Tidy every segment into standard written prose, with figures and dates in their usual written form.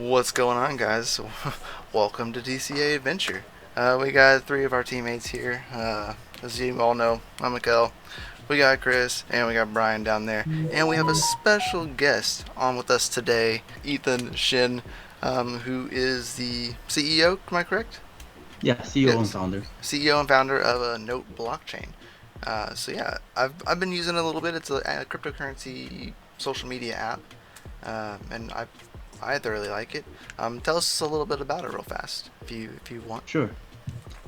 What's going on, guys? Welcome to DCA Adventure. We got three of our teammates here. As you all know, I'm Mikkel. We got Chris and we got Brian down there, and we have a special guest on with us today, Ethan Shen, who is the CEO. Am I correct? Yeah, CEO and Yes, founder. CEO and founder of a Note blockchain. So yeah, I've been using it a little bit. It's a cryptocurrency social media app, and I thoroughly like it. Tell us a little bit about it real fast, if you want. Sure.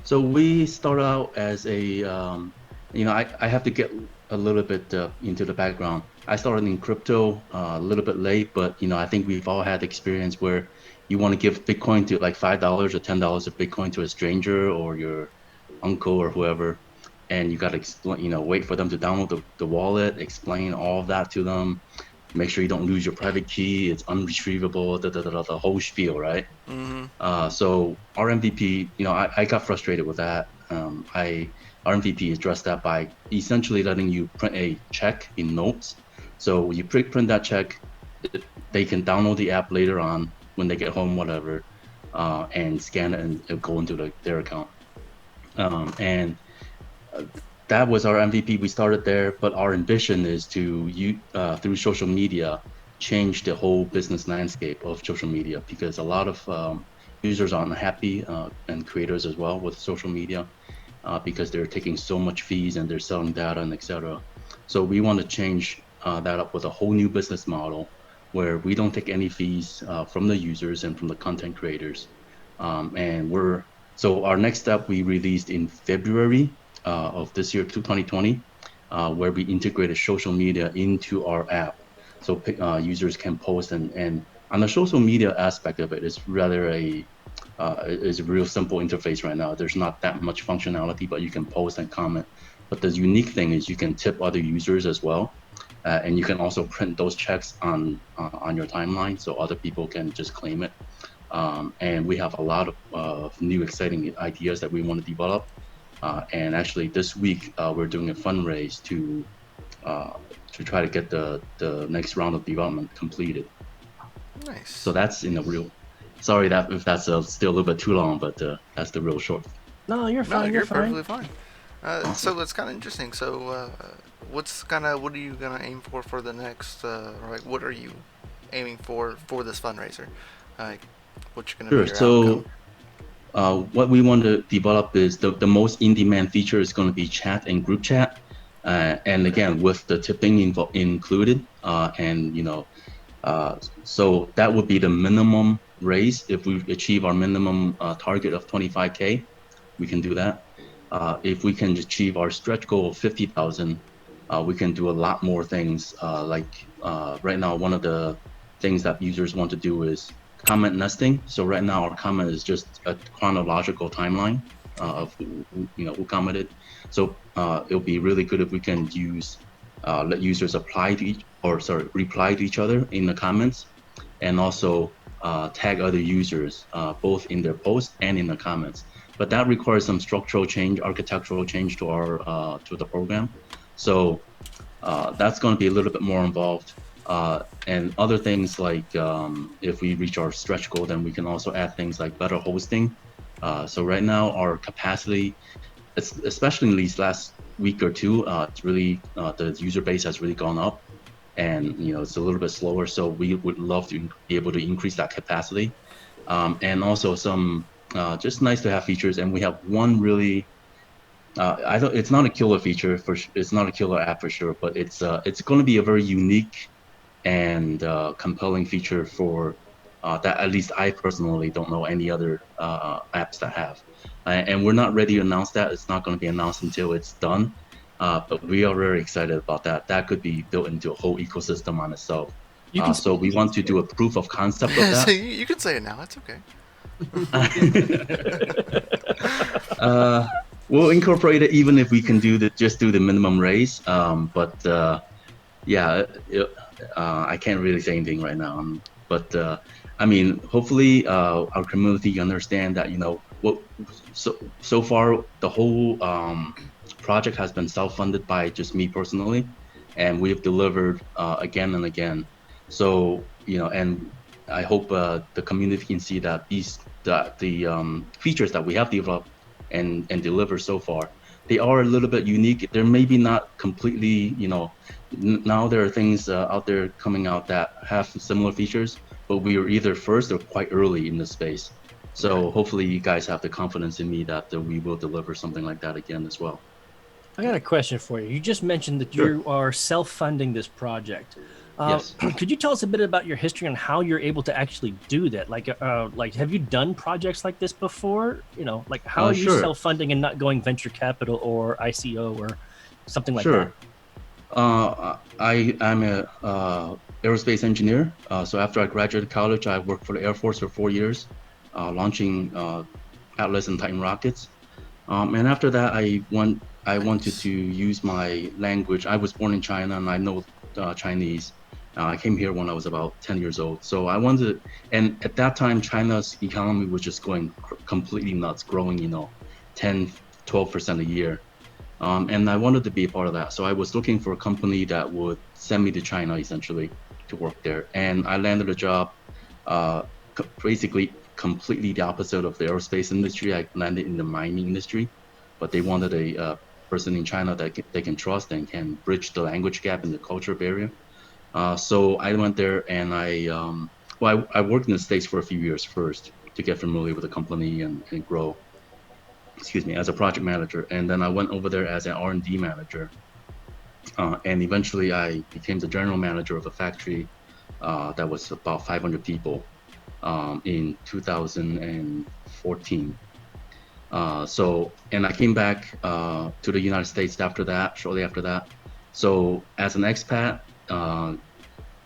So we start out as I have to get a little bit into the background. I started in crypto a little bit late, but I think we've all had experience where you want to give Bitcoin to like $5 or $10 of Bitcoin to a stranger or your uncle or whoever, and you got to explain, wait for them to download the wallet, explain all of that to them, make sure you don't lose your private key, it's unretrievable, the whole spiel, right? Mm-hmm. So our MVP, I got frustrated with that. Our MVP addressed that by essentially letting you print a check in notes. So you print that check, they can download the app later on when they get home, whatever, and scan it and it'll go into their account. And uh, that was our MVP. We started there, but our ambition is to through social media change the whole business landscape of social media because a lot of users are unhappy and creators as well with social media because they're taking so much fees and they're selling data and etc. So we want to change that up with a whole new business model where we don't take any fees from the users and from the content creators. And we're so our next step we released in February of this year, 2020, where we integrated social media into our app. So users can post and on the social media aspect of it, it's rather is a real simple interface right now. There's not that much functionality, but you can post and comment. But the unique thing is you can tip other users as well, and you can also print those checks on your timeline, so other people can just claim it. And we have a lot of new exciting ideas that we want to develop. And actually, this week we're doing a fundraise uh, to try to get the next round of development completed. So Nice. that's in the real. Sorry that if that's still a little bit too long, but that's the real short. No, you're No, fine. You're you're fine. perfectly fine. Awesome. So it's kind of interesting. So, what are you gonna aim for the next? Or like, what are you aiming for this fundraiser? Like, what's gonna be Sure. your outcome? So what we want to develop is the most in-demand feature is going to be chat and group chat. And Okay. again, with the tipping included, and uh, so that would be the minimum raise. If we achieve our minimum target of 25K, we can do that. If we can achieve our stretch goal of 50,000, we can do a lot more things. Right now, one of the things that users want to do is comment nesting. So right now, our comment is just a chronological timeline of who commented. So it'll be really good if we can let users apply to each or sorry reply to each other in the comments, and also tag other users both in their posts and in the comments. But that requires some structural change, architectural change to our to the program. So that's going to be a little bit more involved. And other things like if we reach our stretch goal, then we can also add things like better hosting. So right now our capacity, especially in these last week or two, it's really the user base has really gone up, and it's a little bit slower. So we would love to be able to increase that capacity, and also some just nice to have features. And we have one really I don't. It's not a killer feature it's not a killer app for sure, but it's going to be a very unique and compelling feature for that at least I personally don't know any other apps that have. And we're not ready to announce that. It's not going to be announced until it's done. But we are very excited about that. That could be built into a whole ecosystem on itself. You can So speak. we want to do a proof of concept of So that. you can say it now. It's okay. uh, we'll incorporate it even if we can just do the minimum raise. But yeah, I can't really say anything right now. But I mean, hopefully, our community understand that what so far the whole project has been self-funded by just me personally, and we've delivered again and again. So and I hope the community can see that the features that we have developed and delivered so far, they are a little bit unique. They're maybe not completely, now there are things out there coming out that have similar features, but we are either first or quite early in the space. Right. So hopefully you guys have the confidence in me that we will deliver something like that again as well. I got a question for you. You just mentioned that Sure. you are self-funding this project. Yes. Could you tell us a bit about your history and how you're able to actually do that? Like, have you done projects like this before? Like how are you Sure. self-funding and not going venture capital or ICO or something like Sure. that? I'm a aerospace engineer. So after I graduated college, I worked for the Air Force for 4 years, launching Atlas and Titan rockets. And after that, I wanted Nice. to use my language. I was born in China and I know Chinese. I came here when I was about 10 years old. So I wanted, and at that time, China's economy was just going completely nuts, growing, 10, 12% a year. And I wanted to be a part of that. So I was looking for a company that would send me to China essentially to work there. And I landed a job, basically completely the opposite of the aerospace industry. I landed in the mining industry, but they wanted a person in China that they can trust and can bridge the language gap and the culture barrier. So I went there and I worked in the States for a few years first to get familiar with the company and grow, excuse me, as a project manager. And then I went over there as an R&D manager. And eventually I became the general manager of a factory that was about 500 people in 2014. And I came back to the United States after that, shortly after that. So as an expat,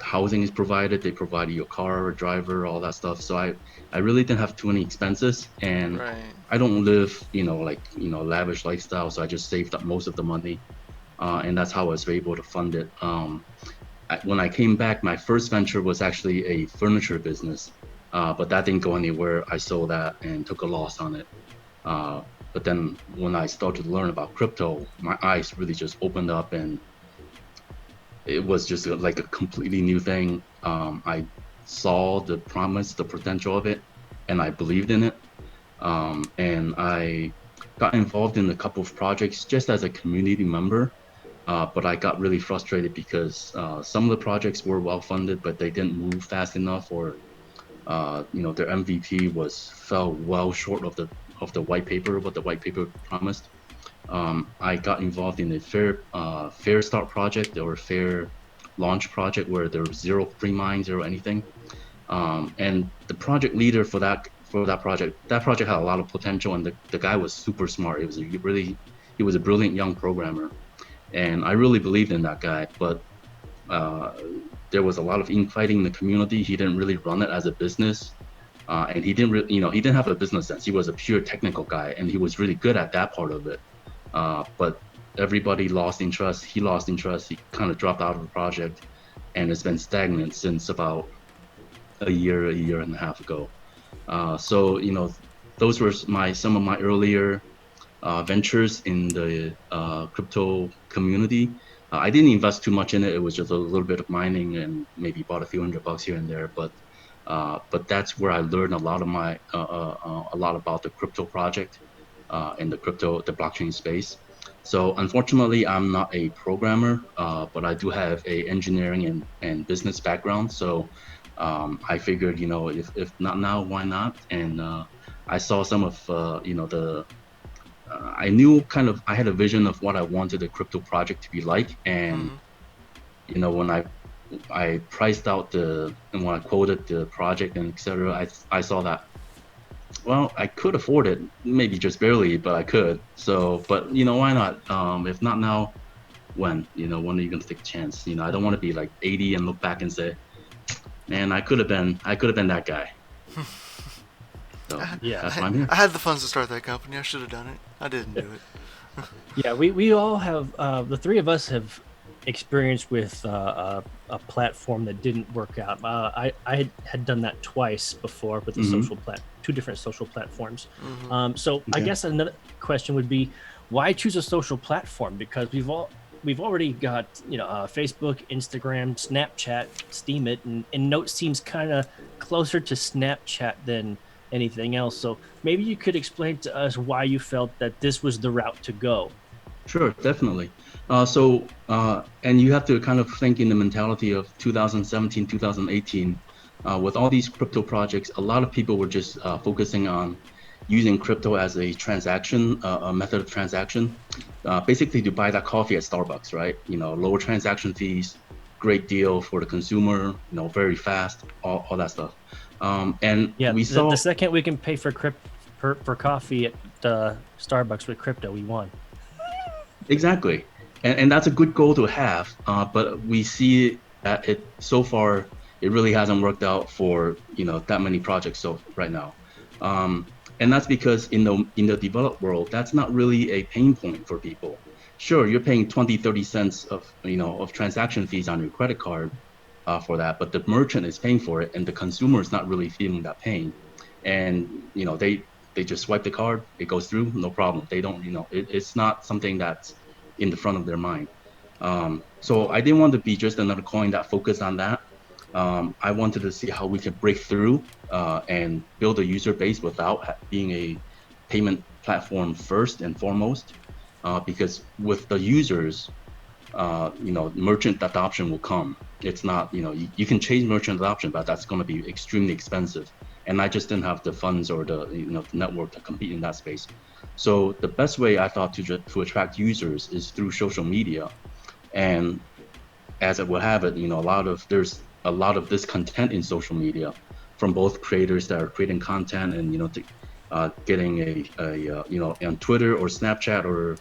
housing is provided. They provide you a car, a driver, all that stuff. So I really didn't have too many expenses, and Right. I don't live, lavish lifestyle. So I just saved up most of the money, and that's how I was able to fund it. When I came back, my first venture was actually a furniture business, but that didn't go anywhere. I sold that and took a loss on it. But then when I started to learn about crypto, my eyes really just opened up, and it was just like a completely new thing. I saw the promise, the potential of it, and I believed in it. And I got involved in a couple of projects just as a community member. But I got really frustrated because some of the projects were well funded, but they didn't move fast enough, or their MVP fell well short of the white paper, what the white paper promised. I got involved in a fair start project or a fair launch project where there was zero pre-mine, zero anything. And the project leader for that project had a lot of potential, and the guy was super smart. He was a brilliant young programmer, and I really believed in that guy. But there was a lot of infighting in the community. He didn't really run it as a business. And he didn't have a business sense. He was a pure technical guy, and he was really good at that part of it. But everybody lost interest. He lost interest. He kind of dropped out of the project, and it's been stagnant since about a year and a half ago. So those were some of my earlier ventures in the crypto community. I didn't invest too much in it. It was just a little bit of mining and maybe bought a few $100 here and there. But that's where I learned a lot about the crypto project and the blockchain space. So unfortunately, I'm not a programmer, but I do have a engineering and business background. So I figured, if not now, why not? And I saw some of, I knew I had a vision of what I wanted the crypto project to be like. And, Mm-hmm. when I priced out and when I quoted the project and etc., I saw that, well, I could afford it, maybe just barely, but I could. So, but why not? If not now, when? When are you gonna take a chance? I don't want to be like 80 and look back and say, man, I could have been that guy. So Yeah. that's why I'm here. I had the funds to start that company. I should have done it. I didn't do it. Yeah, we all have, the three of us have experience with a platform that didn't work out. I had done that twice before with two different social platforms. So I Okay. guess another question would be, why choose a social platform? Because we've already got Facebook, Instagram, Snapchat, Steam It, and Note seems kind of closer to Snapchat than anything else. So maybe you could explain to us why you felt that this was the route to go. Sure, definitely. And you have to kind of think in the mentality of 2017, 2018. With all these crypto projects, a lot of people were just focusing on using crypto as a transaction, a method of transaction, basically to buy that coffee at Starbucks, right? Lower transaction fees, great deal for the consumer, very fast, all that stuff. And Yeah, we the saw second we can pay for coffee at Starbucks with crypto, we won. exactly, and that's a good goal to have. But we see that so far it really hasn't worked out for that many projects so right now. And that's because in the developed world, that's not really a pain point for people. Sure, you're paying 20, 30 cents of transaction fees on your credit card for that, but the merchant is paying for it, and the consumer is not really feeling that pain. And they just swipe the card, it goes through, no problem. They don't, it's not something that's in the front of their mind. So I didn't want to be just another coin that focused on that. I wanted to see how we could break through and build a user base without being a payment platform first and foremost. Because with the users, merchant adoption will come. It's not, you can change merchant adoption, but that's going to be extremely expensive. And I just didn't have the funds or the network to compete in that space. So the best way I thought to attract users is through social media. And as it will have it, there's a lot of this content in social media from both creators that are creating content and getting on Twitter or Snapchat or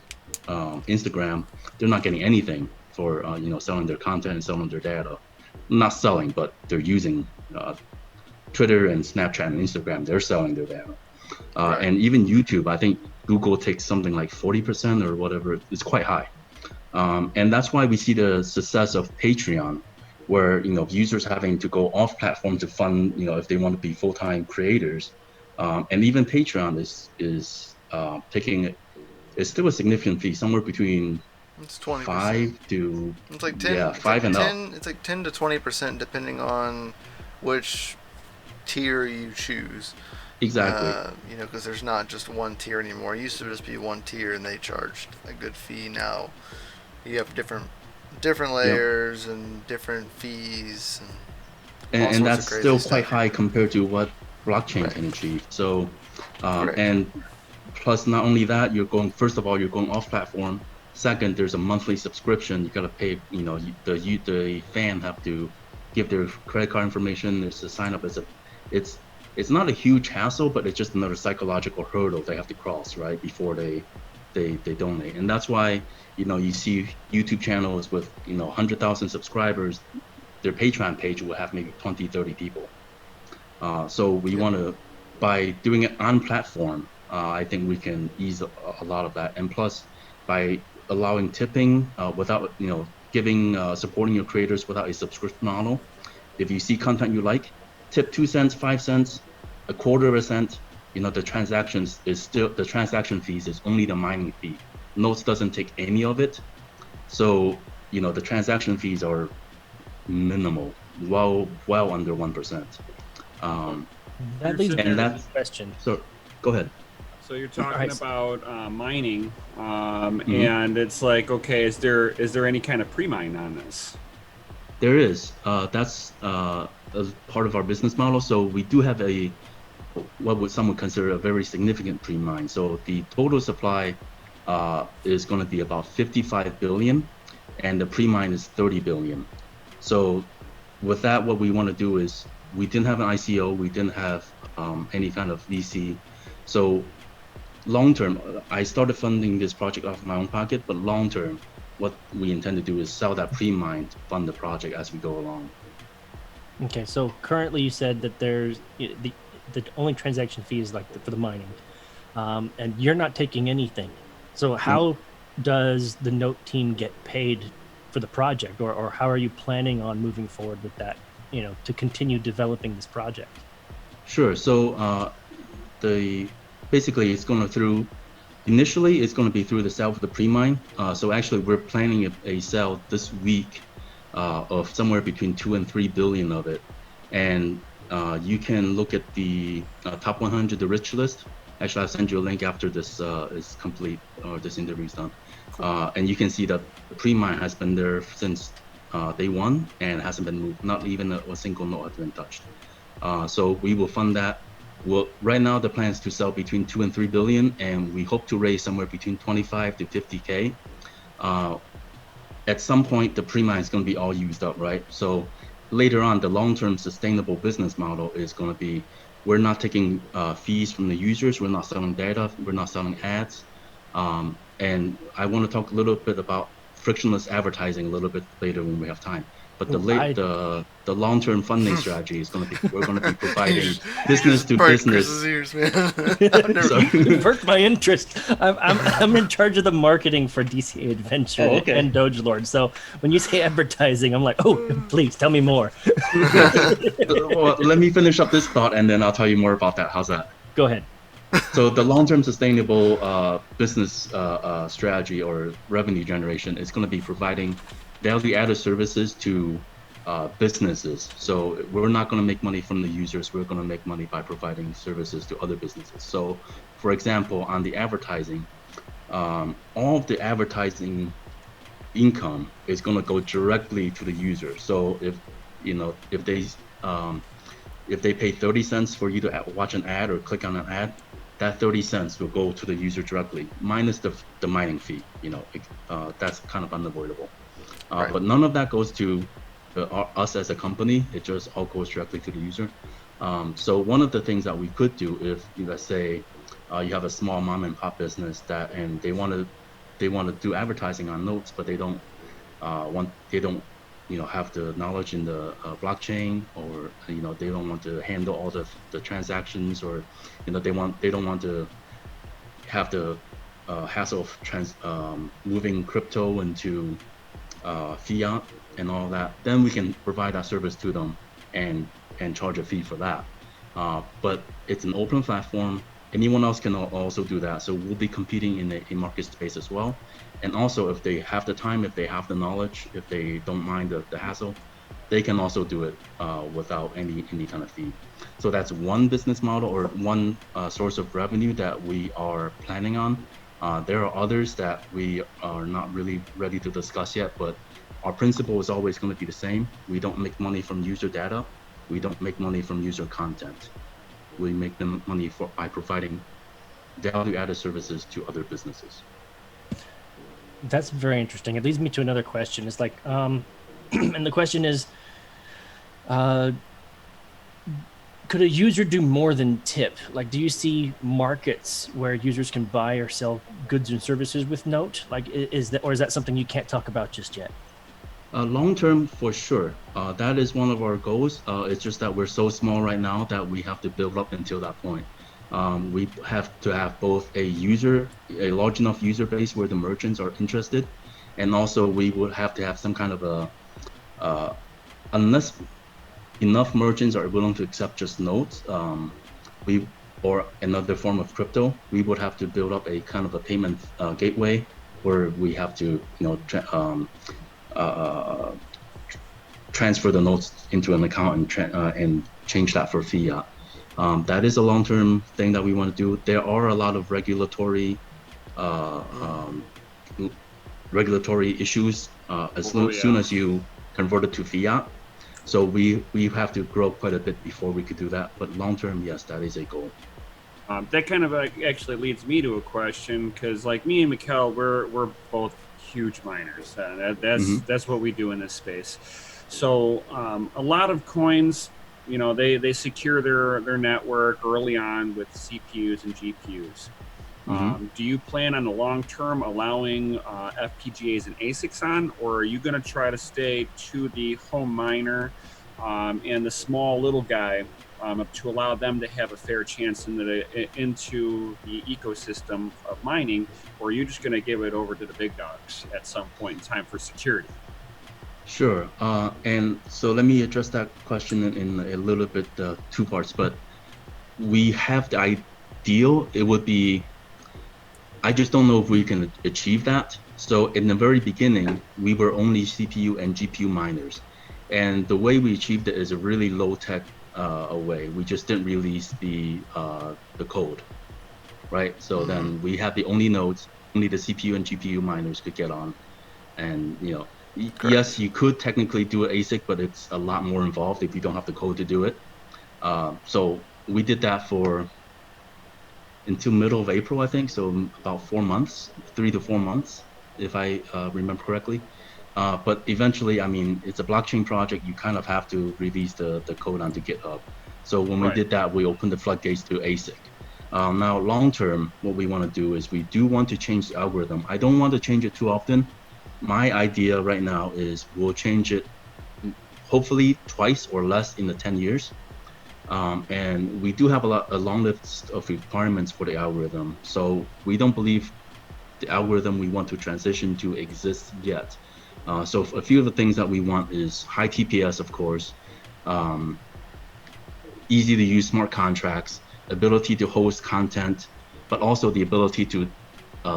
Instagram, they're not getting anything for selling their content and selling their data. Not selling, but they're using Twitter and Snapchat and Instagram. They're selling their data, Right. and even YouTube. I think Google takes something like 40% or whatever. It's quite high, and that's why we see the success of Patreon, where users having to go off platform to fund if they want to be full-time creators, and even Patreon is taking it's still a significant fee, somewhere between It's 20%. 5 to It's like 10. yeah, 5 and up. It's like 10 to 20% depending on which tier you choose. Exactly. Because there's not just one tier anymore. It used to just be one tier, and they charged a good fee. Now you have different Yep. layers and different fees and all And sorts that's of crazy still stuff. quite high compared to what blockchain Right. can achieve. So, Correct. and plus, not only that, first of all, you're going off platform. Second, there's a monthly subscription. You got to pay, the fan have to give their credit card information. There's a sign up. It's, it's not a huge hassle, but it's just another psychological hurdle they have to cross, right? Before they donate. And that's why, you see YouTube channels with, 100,000 subscribers, their Patreon page will have maybe 20, 30 people. So we want to, by doing it on platform, I think we can ease a lot of that. And plus, by allowing tipping without, supporting your creators without a subscription model. If you see content you like, tip 2 cents, 5 cents, a quarter of a cent. The transaction fees is only the mining fee. Notes doesn't take any of it. So, the transaction fees are minimal, well under 1%. That leads me And to that's the question. So, go ahead. So you're talking Alright. about mining, and it's like, okay, is there any kind of pre-mine on this? There is. That's as part of our business model. So we do have what would someone consider a very significant pre-mine. So the total supply is going to be about 55 billion, and the pre-mine is 30 billion. So with that, what we want to do is, we didn't have an ICO, we didn't have any kind of VC. So long term, I started funding this project off my own pocket, but long term, what we intend to do is sell that pre-mine to fund the project as we go along. Okay, so currently you said that there's the only transaction fee is like for the mining, and you're not taking anything. So how does the Note team get paid for the project, or how are you planning on moving forward with that? To continue developing this project. Sure. So basically it's going through Initially, it's going to be through the sale of the pre-mine. So actually, we're planning a sale this week of somewhere between 2 and 3 billion of it. And you can look at the top 100, the rich list. Actually, I'll send you a link after this is complete or this interview is done. And you can see that the pre-mine has been there since day one and hasn't been moved. Not even a single note has been touched. So we will fund that. Well, right now the plan is to sell between 2 and 3 billion, and we hope to raise somewhere between 25 to 50K. At some point, the pre-mine is going to be all used up, right? So later on, the long-term sustainable business model is going to be, we're not taking fees from the users, we're not selling data, we're not selling ads. And I want to talk a little bit about frictionless advertising a little bit later when we have time. But the long-term funding strategy is going to be, we're going to be providing business to business. Chris's ears, man. You perked my interest. I'm in charge of the marketing for DCA Adventure and Doge Lord. So when you say advertising, I'm like, oh, please tell me more. Well, let me finish up this thought, and then I'll tell you more about that. How's that? Go ahead. So the long-term sustainable business strategy or revenue generation is going to be providing value-added services to businesses. So we're not going to make money from the users. We're going to make money by providing services to other businesses. So, for example, on the advertising, all of the advertising income is going to go directly to the user. So if they pay 30 cents for you to watch an ad or click on an ad, that 30 cents will go to the user directly, minus the mining fee. That's kind of unavoidable. Right. But none of that goes to us as a company. It just all goes directly to the user. So one of the things that we could do, if let's say you have a small mom and pop business and they want to do advertising on notes, but they don't have the knowledge in the blockchain, or they don't want to handle all the transactions, or they don't want to have the hassle of moving crypto into fiat and all that. Then we can provide that service to them and charge a fee for that. But it's an open platform. Anyone else can also do that. So we'll be competing in a market space as well. And also, if they have the time, if they have the knowledge, if they don't mind the hassle, they can also do it without any kind of fee. So that's one business model or one source of revenue that we are planning on. There are others that we are not really ready to discuss yet, but our principle is always going to be the same. We don't make money from user data. We don't make money from user content. We make them money by providing value-added services to other businesses. That's very interesting. It leads me to another question. It's like, and the question is, could a user do more than tip? Like, do you see markets where users can buy or sell goods and services with note? Like, is that something you can't talk about just yet? Long term, for sure. That is one of our goals. It's just that we're so small right now that we have to build up until that point. We have to have both a large enough user base where the merchants are interested, and also we would have to have some kind of unless enough merchants are willing to accept just notes, or another form of crypto, we would have to build up a kind of a payment gateway where we have to transfer the notes into an account and change that for fiat. That is a long-term thing that we want to do. There are a lot of regulatory issues as soon as you convert it to fiat. So we have to grow quite a bit before we could do that. But long-term, yes, that is a goal. That kind of actually leads me to a question, because like me and Mikkel, we're both huge miners. That's what we do in this space. So a lot of coins, they secure their network early on with CPUs and GPUs. Do you plan on the long term allowing FPGAs and ASICs on, or are you going to try to stay to the home miner and the small little guy to allow them to have a fair chance into the ecosystem of mining, or are you just going to give it over to the big dogs at some point in time for security? Sure. And so let me address that question in a little bit, two parts. But we have the ideal. It would be, I just don't know if we can achieve that. So in the very beginning, we were only CPU and GPU miners. And the way we achieved it is a really low tech way. We just didn't release the code, right? So then we had the only nodes, only the CPU and GPU miners could get on. And yes, you could technically do an ASIC, but it's a lot more involved if you don't have the code to do it. So we did that for until middle of April, I think. So about 4 months, 3 to 4 months, if I remember correctly. But eventually, I mean, it's a blockchain project. You kind of have to release the code onto GitHub. So when we did that, we opened the floodgates to ASIC. Now, long term, what we want to do is we do want to change the algorithm. I don't want to change it too often. My idea right now is we'll change it hopefully twice or less in the 10 years. And we do have a long list of requirements for the algorithm. So we don't believe the algorithm we want to transition to exists yet. So a few of the things that we want is high TPS, of course, easy to use smart contracts, ability to host content, but also the ability to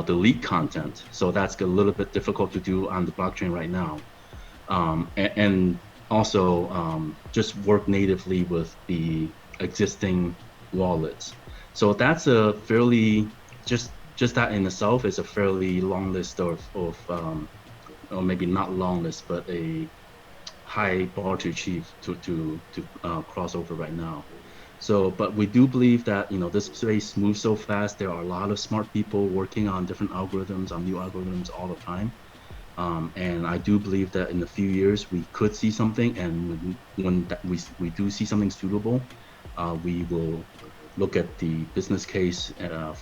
delete content. So that's a little bit difficult to do on the blockchain right now. And also just work natively with the existing wallets. So that's a fairly, just that in itself is a fairly long list of or maybe not long list, but a high bar to achieve to cross over right now. So, but we do believe that, this space moves so fast. There are a lot of smart people working on different algorithms, on new algorithms all the time. And I do believe that in a few years we could see something, and when we do see something suitable, we will look at the business case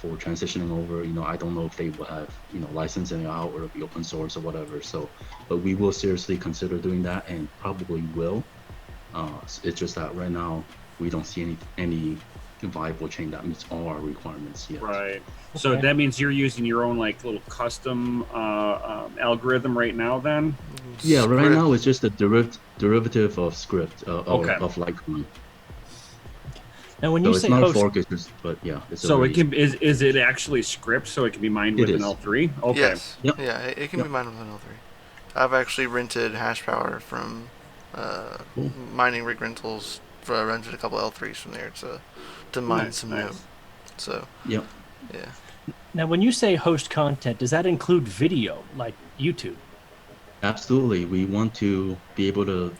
for transitioning over. I don't know if they will have licensing it out or it'll be open source or whatever. So, but we will seriously consider doing that, and probably will. It's just that right now we don't see any viable chain that meets all our requirements yet. Right. So that means you're using your own like little custom algorithm right now then? Yeah, right now it's just a derivative of script of Litecoin. Now, when you say it's not host, a fork, it's just, but yeah. So it can is it actually script so it can be mined with an L3? Okay. Yes. Yep. Yeah, it can be mined with an L3. I've actually rented hash power from mining rig rentals. I rented a couple L3s from there to mine some node. So yep. Yeah. Now, when you say host content, does that include video, like YouTube? Absolutely. We want to be able to,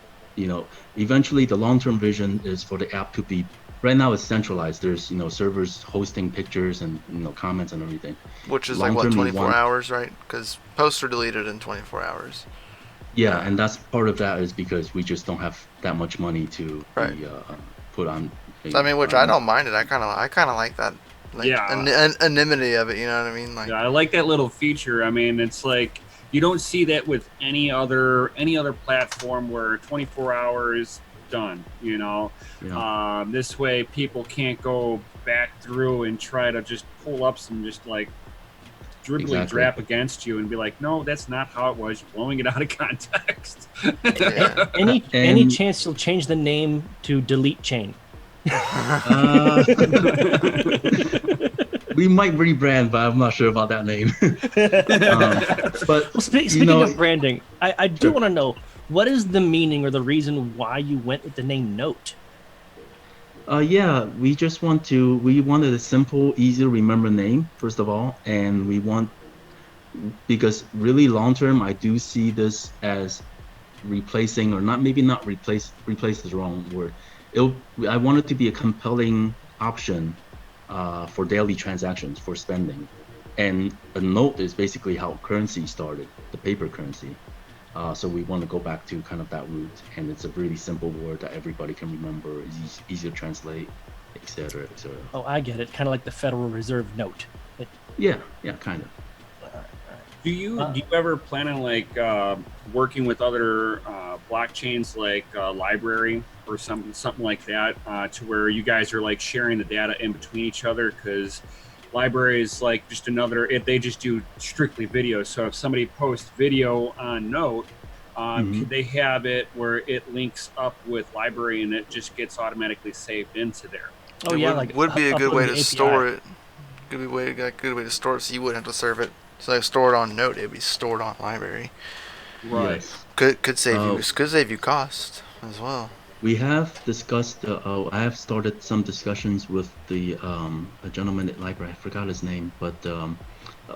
eventually the long-term vision is for the app to be, right now it's centralized. There's, servers hosting pictures and, comments and everything. Which is like, what, 24 hours, right? Because posts are deleted in 24 hours. Yeah, and that's part of that is because we just don't have that much money to put on. I mean, which I don't mind it. I kind of like that. Like, anonymity of it, you know what I mean? Like, yeah, I like that little feature. I mean, it's like you don't see that with any other platform where 24 hours done. This way people can't go back through and try to just pull up some just like dribbly drap against you and be like, no, that's not how it was. You're blowing it out of context. Any chance you'll change the name to Delete Chain? We might rebrand, but I'm not sure about that name. But speaking of branding, I do want to know, what is the meaning or the reason why you went with the name Note? Yeah, we wanted a simple, easy to remember name, first of all, and because really long term, I do see this as replacing, or not replace is the wrong word. I want it to be a compelling option for daily transactions, for spending. And a note is basically how currency started, the paper currency. So we want to go back to kind of that root, and it's a really simple word that everybody can remember, is easy to translate, etc., etc. Oh, I get it. Kind of like the Federal Reserve note. Yeah, kind of. Do you ever plan on like working with other blockchains like Library or something like that to where you guys are like sharing the data in between each other? Because Library is like just they just do strictly video. So if somebody posts video on Note, can they have it where it links up with Library and it just gets automatically saved into there? Oh, it would be a good way to store it. good way to store it, so you wouldn't have to serve it. So like store it on Note, it'd be stored on library. Right. Yes. Could save you cost as well. We have discussed. I have started some discussions with the a gentleman at library. I forgot his name, but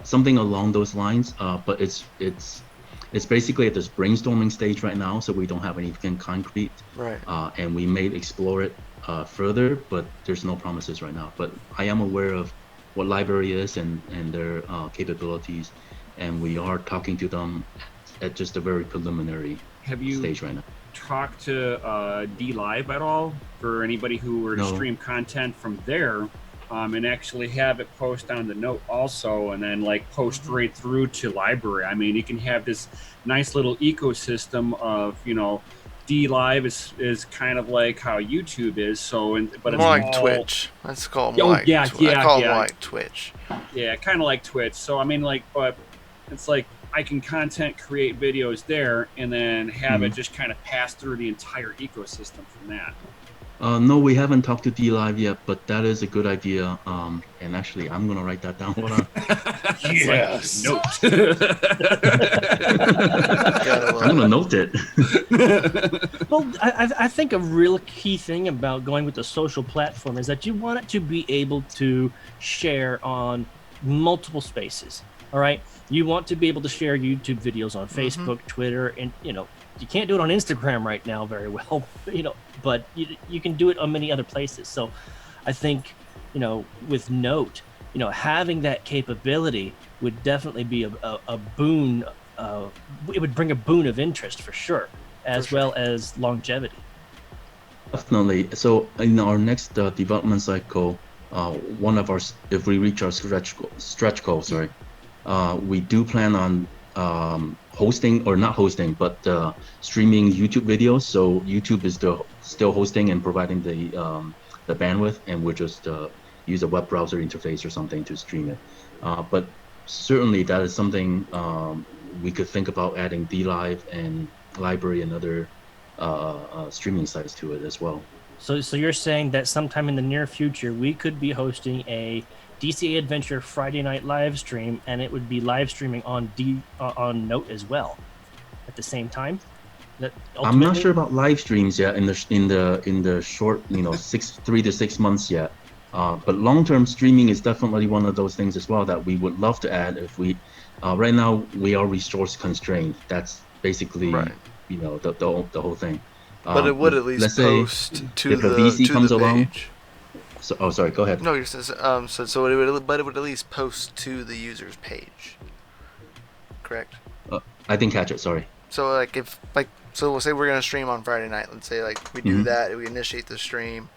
something along those lines. But it's basically at this brainstorming stage right now, so we don't have anything concrete. Right. And we may explore it further, but there's no promises right now. But I am aware of what library is and their capabilities, and we are talking to them at just a very preliminary stage right now. Talk to D Live at all for anybody who were to stream content from there, and actually have it post on the Note also, and then like post right through to library. I mean, you can have this nice little ecosystem of, you know, D Live is kind of like how YouTube is. So, but it's more like Twitch. Let's call them I call them like Twitch. Yeah, kind of like Twitch. So I mean, like, but it's like I can content create videos there and then have it just kind of pass through the entire ecosystem from that. No, we haven't talked to D Live yet, but that is a good idea. And actually, I'm gonna write that down. Hold on. Yes. Note. I'm gonna note it. Well, I think a real key thing about going with the social platform is that you want it to be able to share on multiple spaces. All right, you want to be able to share YouTube videos on Facebook, Twitter, and you can't do it on Instagram right now very well, but you can do it on many other places. So I think, with Note, having that capability would definitely be a boon. It would bring a boon of interest for sure, well as longevity. Definitely. So in our next development cycle, if we reach our stretch goal, we do plan on hosting, or not hosting, but streaming YouTube videos. So YouTube is still hosting and providing the bandwidth, and we'll just use a web browser interface or something to stream it. But certainly that is something we could think about adding D Live and library and other streaming sites to it as well. So you're saying that sometime in the near future we could be hosting a DCA Adventure Friday night live stream, and it would be live streaming on Note as well at the same time. I'm not sure about live streams yet in the short 3 to 6 months yet. But long-term streaming is definitely one of those things as well that we would love to add. If we right now we are resource constrained. That's basically the whole thing. But it would at least post to if a VC comes the along. page. So, sorry, go ahead. No, you're so it would at least post to the user's page. Correct. I didn't catch it. Sorry. So so we'll say we're gonna stream on Friday night. Let's say we do that, we initiate the stream.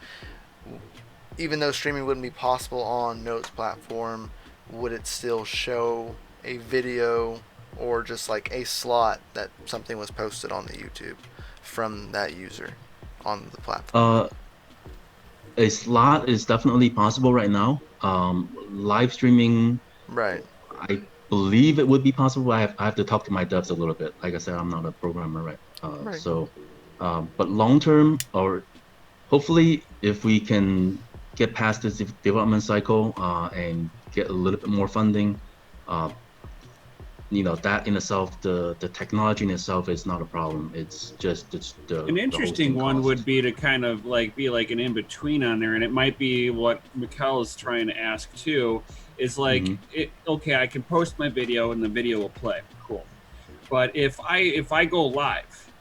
Even though streaming wouldn't be possible on Note's platform, would it still show a video or just like a slot that something was posted on the YouTube from that user on the platform? A slot is definitely possible right now. Live streaming, right? I believe it would be possible. I have to talk to my devs a little bit. Like I said, I'm not a programmer, right? Right. So, but long term, or hopefully, if we can get past this development cycle and get a little bit more funding, that in itself, the technology in itself is not a problem. It's just an interesting one would be to kind of be like an in between on there, and it might be what Mikkel is trying to ask too. Is okay, I can post my video and the video will play, cool. But if I go live,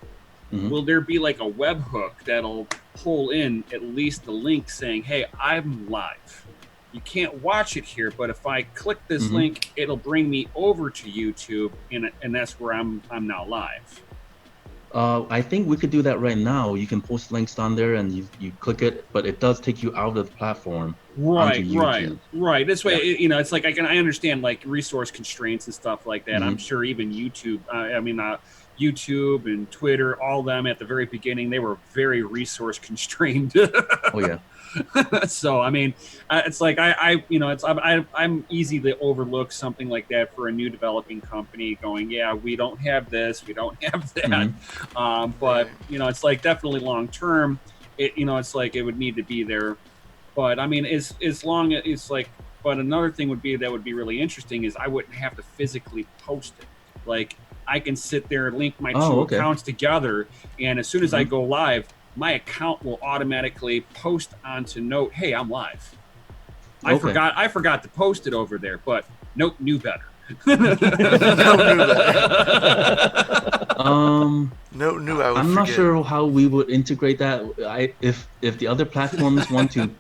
will there be like a webhook that'll pull in at least the link saying, "Hey, I'm live. You can't watch it here, but if I click this link, it'll bring me over to YouTube, and that's where I'm now live." I think we could do that right now. You can post links on there, and you click it, but it does take you out of the platform. Right. This way, it's like I understand like resource constraints and stuff like that. I'm sure even YouTube. YouTube and Twitter, all of them at the very beginning, they were very resource constrained. Oh yeah. So I mean, it's like I'm easy to overlook something like that for a new developing company. Going, yeah, we don't have this, we don't have that. But it's like definitely long term. It's like it would need to be there. But I mean, as long as it's like But another thing would be really interesting is I wouldn't have to physically post it. Like I can sit there and link my two accounts together, and as soon as I go live, my account will automatically post onto Note, "Hey, I'm live." I forgot to post it over there, but Note knew better. Note knew better. Note knew I would I'm forget. not sure how we would integrate that. If the other platforms want to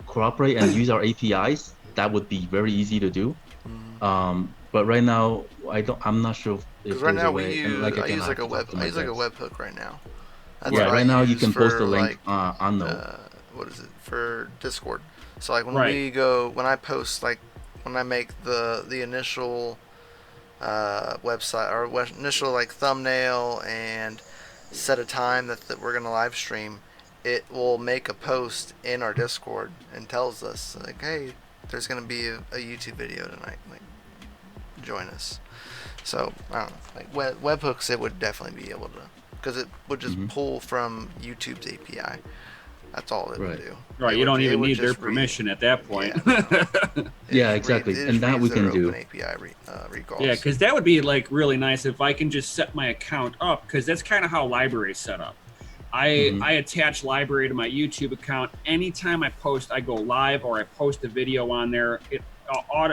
cooperate and use our APIs, that would be very easy to do. But right now, I'm not sure if right there's now a way. I use like a webhook right now. That's right now you can post a link on Note. What is it for Discord? So like when I post, like when I make the initial website or initial like thumbnail and set a time that we're gonna live stream, it will make a post in our Discord and tells us like, hey, there's gonna be a YouTube video tonight, like join us. So I don't know, like webhooks, it would definitely be able to, because it would just pull from YouTube's API. That's all it would do. Right, you don't even need their permission at that point. Yeah, exactly, and that we can do. API recalls. Yeah, because that would be like really nice if I can just set my account up, because that's kind of how library is set up. I attach library to my YouTube account. Anytime I post, I go live or I post a video on there. It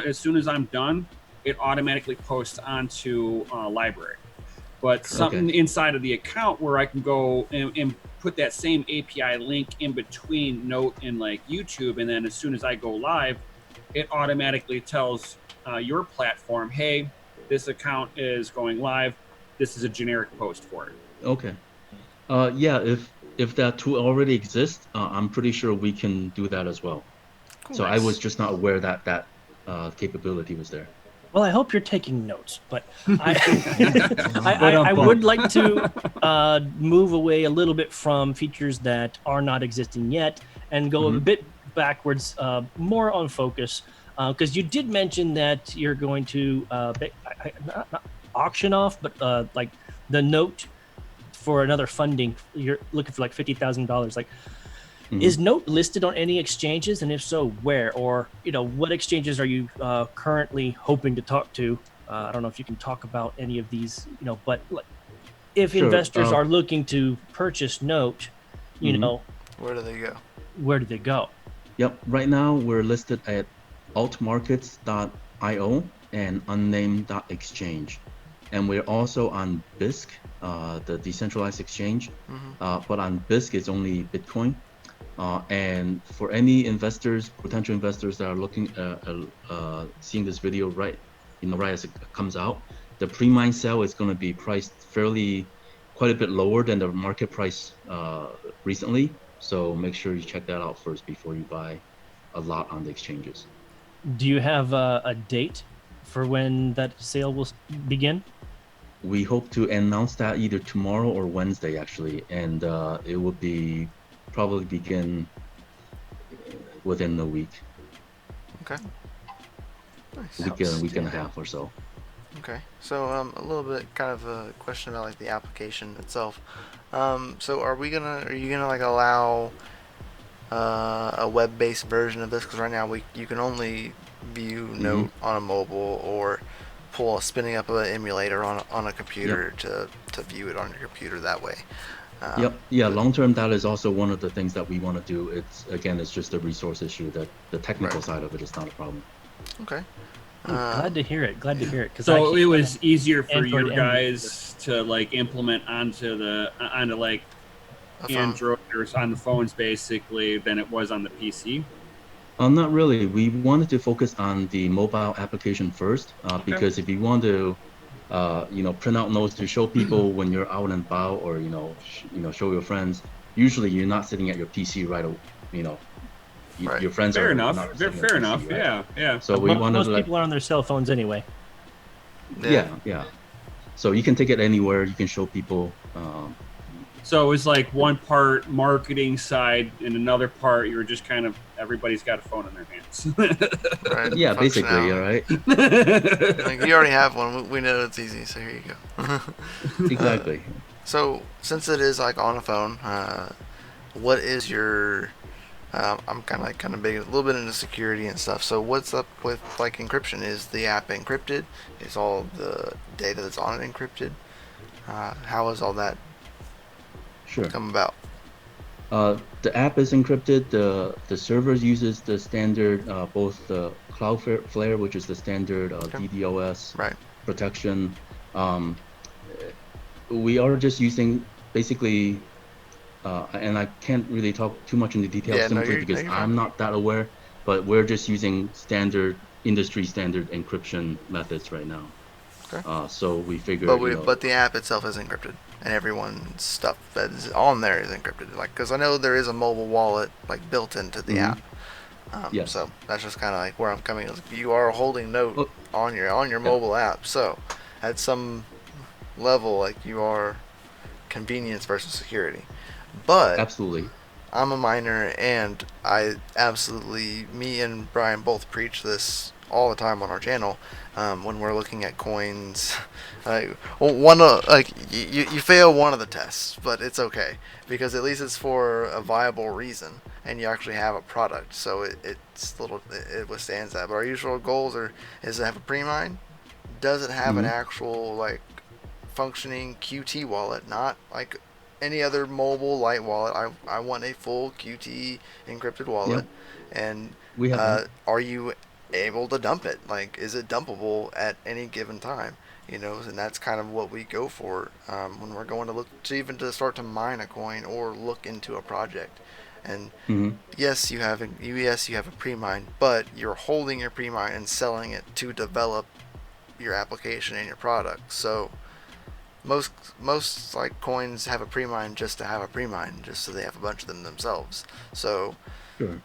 as soon as I'm done, it automatically posts onto library. But something inside of the account where I can go and put that same API link in between Note and like YouTube, and then as soon as I go live, it automatically tells your platform, hey, this account is going live. This is a generic post for it. Okay. Yeah, if that tool already exists, I'm pretty sure we can do that as well. Cool. So nice. I was just not aware that capability was there. Well, I hope you're taking notes, but I would like to move away a little bit from features that are not existing yet and go a bit backwards, more on focus, because you did mention that you're going to not auction off, but like the Note for another funding. You're looking for like $50,000. Like, is Note listed on any exchanges, and if so, where? Or what exchanges are you currently hoping to talk to? I don't know if you can talk about any of these, but like, if investors are looking to purchase Note, where do they go? Where do they go? Yep. Right now we're listed at altmarkets.io and unnamed.exchange, and we're also on BISC, the decentralized exchange. But on BISC it's only Bitcoin. And for any potential investors that are looking, seeing this video right as it comes out, the pre-mine sale is going to be priced quite a bit lower than the market price recently. So make sure you check that out first before you buy a lot on the exchanges. Do you have a date for when that sale will begin? We hope to announce that either tomorrow or Wednesday, actually, and it will probably begin within a week. Okay. Nice. A week and a half or so. Okay. So a little bit kind of a question about like the application itself. So are you gonna like allow a web-based version of this? Because right now you can only view Note on a mobile or spinning up an emulator on a computer to view it on your computer that way. Yeah, long term that is also one of the things that we want to do. It's just a resource issue. That the technical side of it is not a problem. Okay. Glad to hear it. So it was easier for you guys to like implement onto like Android or on the phones basically than it was on the PC. Not really. We wanted to focus on the mobile application first, because if you want to, print out notes to show people when you're out and about, or show your friends. Usually, you're not sitting at your PC right. Your friends fair are enough. not Fair enough. PC, right? Yeah. So most people are on their cell phones anyway. Yeah. So you can take it anywhere. You can show people. So it was like one part marketing side and another part you were just kind of everybody's got a phone in their hands. Right. Yeah, basically, all right. Like, you already have one. We know it's easy, so here you go. Exactly. So since it is like on a phone, what is your I'm kind of big, a little bit into security and stuff. So what's up with like encryption? Is the app encrypted? Is all the data that's on it encrypted? How is all that Sure. come about? The app is encrypted. The server uses the standard, both the Cloudflare, which is the standard Okay. DDoS Right. protection. Um, we are just using basically, and I can't really talk too much into detail Yeah. No, simply because you're fine. I'm not that aware. But we're just using industry standard encryption methods right now. Okay. So we figured, But the app itself is encrypted, and everyone's stuff that's on there is encrypted. Like, because I know there is a mobile wallet like built into the app. Yes. So that's just kind of like where I'm coming. You are holding note Well, on your yeah, mobile app. So at some level, like you are convenience versus security. But absolutely. I'm a miner, and me and Brian both preach this all the time on our channel. When we're looking at coins, you fail one of the tests, but it's okay because at least it's for a viable reason, and you actually have a product, so it withstands that. But our usual goals is to have a pre-mine. Does it have an Mhm. actual like functioning QT wallet, not like any other mobile light wallet? I want a full QT encrypted wallet. Yep. And We have that. are you able to dump it? Like, is it dumpable at any given time? And that's kind of what we go for when we're going to look to even to start to mine a coin or look into a project. And Hmm. yes, you have a pre-mine, but you're holding your pre-mine and selling it to develop your application and your product. So most like coins have a pre-mine just to have a pre-mine, just so they have a bunch of them themselves. So Sure.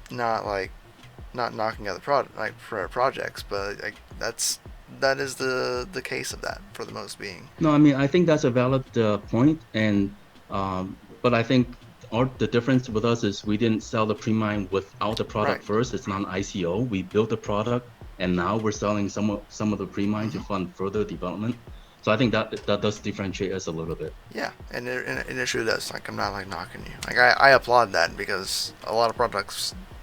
not like not knocking other like for projects, but like that is the case of that for the most being. No, I mean, I think that's a valid point, and but I think the difference with us is we didn't sell the pre-mine without the Right. product first. It's not an ICO. We built the product, and now we're selling some of the pre-mine to Hmm. fund further development. So I think that does differentiate us a little bit. Yeah, and it sure does. Like, I'm not like knocking you. Like, I applaud that because a lot of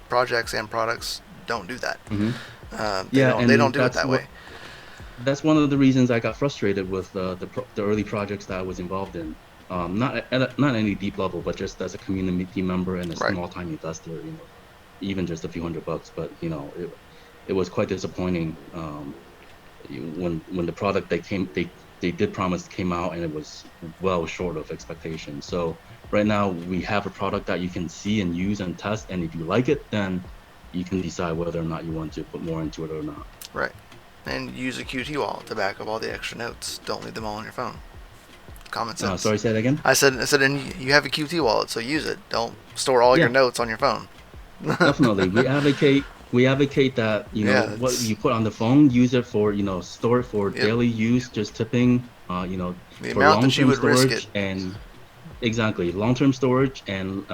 projects and products don't do that. Hmm. They Yeah, don't and do it that way. that's one of the reasons I got frustrated with the early projects that I was involved in. Not any deep level, but just as a community member and a Right. small time investor, even just a few $100. But it was quite disappointing when the product they did promise came out and it was well short of expectations. So right now we have a product that you can see and use and test, and if you like it, then you can decide whether or not you want to put more into it or not. Right. And use a QT wallet to back up all the extra notes. Don't leave them all on your phone. Common sense. Sorry, say that again. I said, and you have a QT wallet, so use it. Don't store all your Yeah, notes on your phone. definitely. We advocate that Yeah, what it's you put on the phone, use it for store it for yep. daily use, just tipping. The For amount that you long-term would risk it. storage and exactly long-term storage and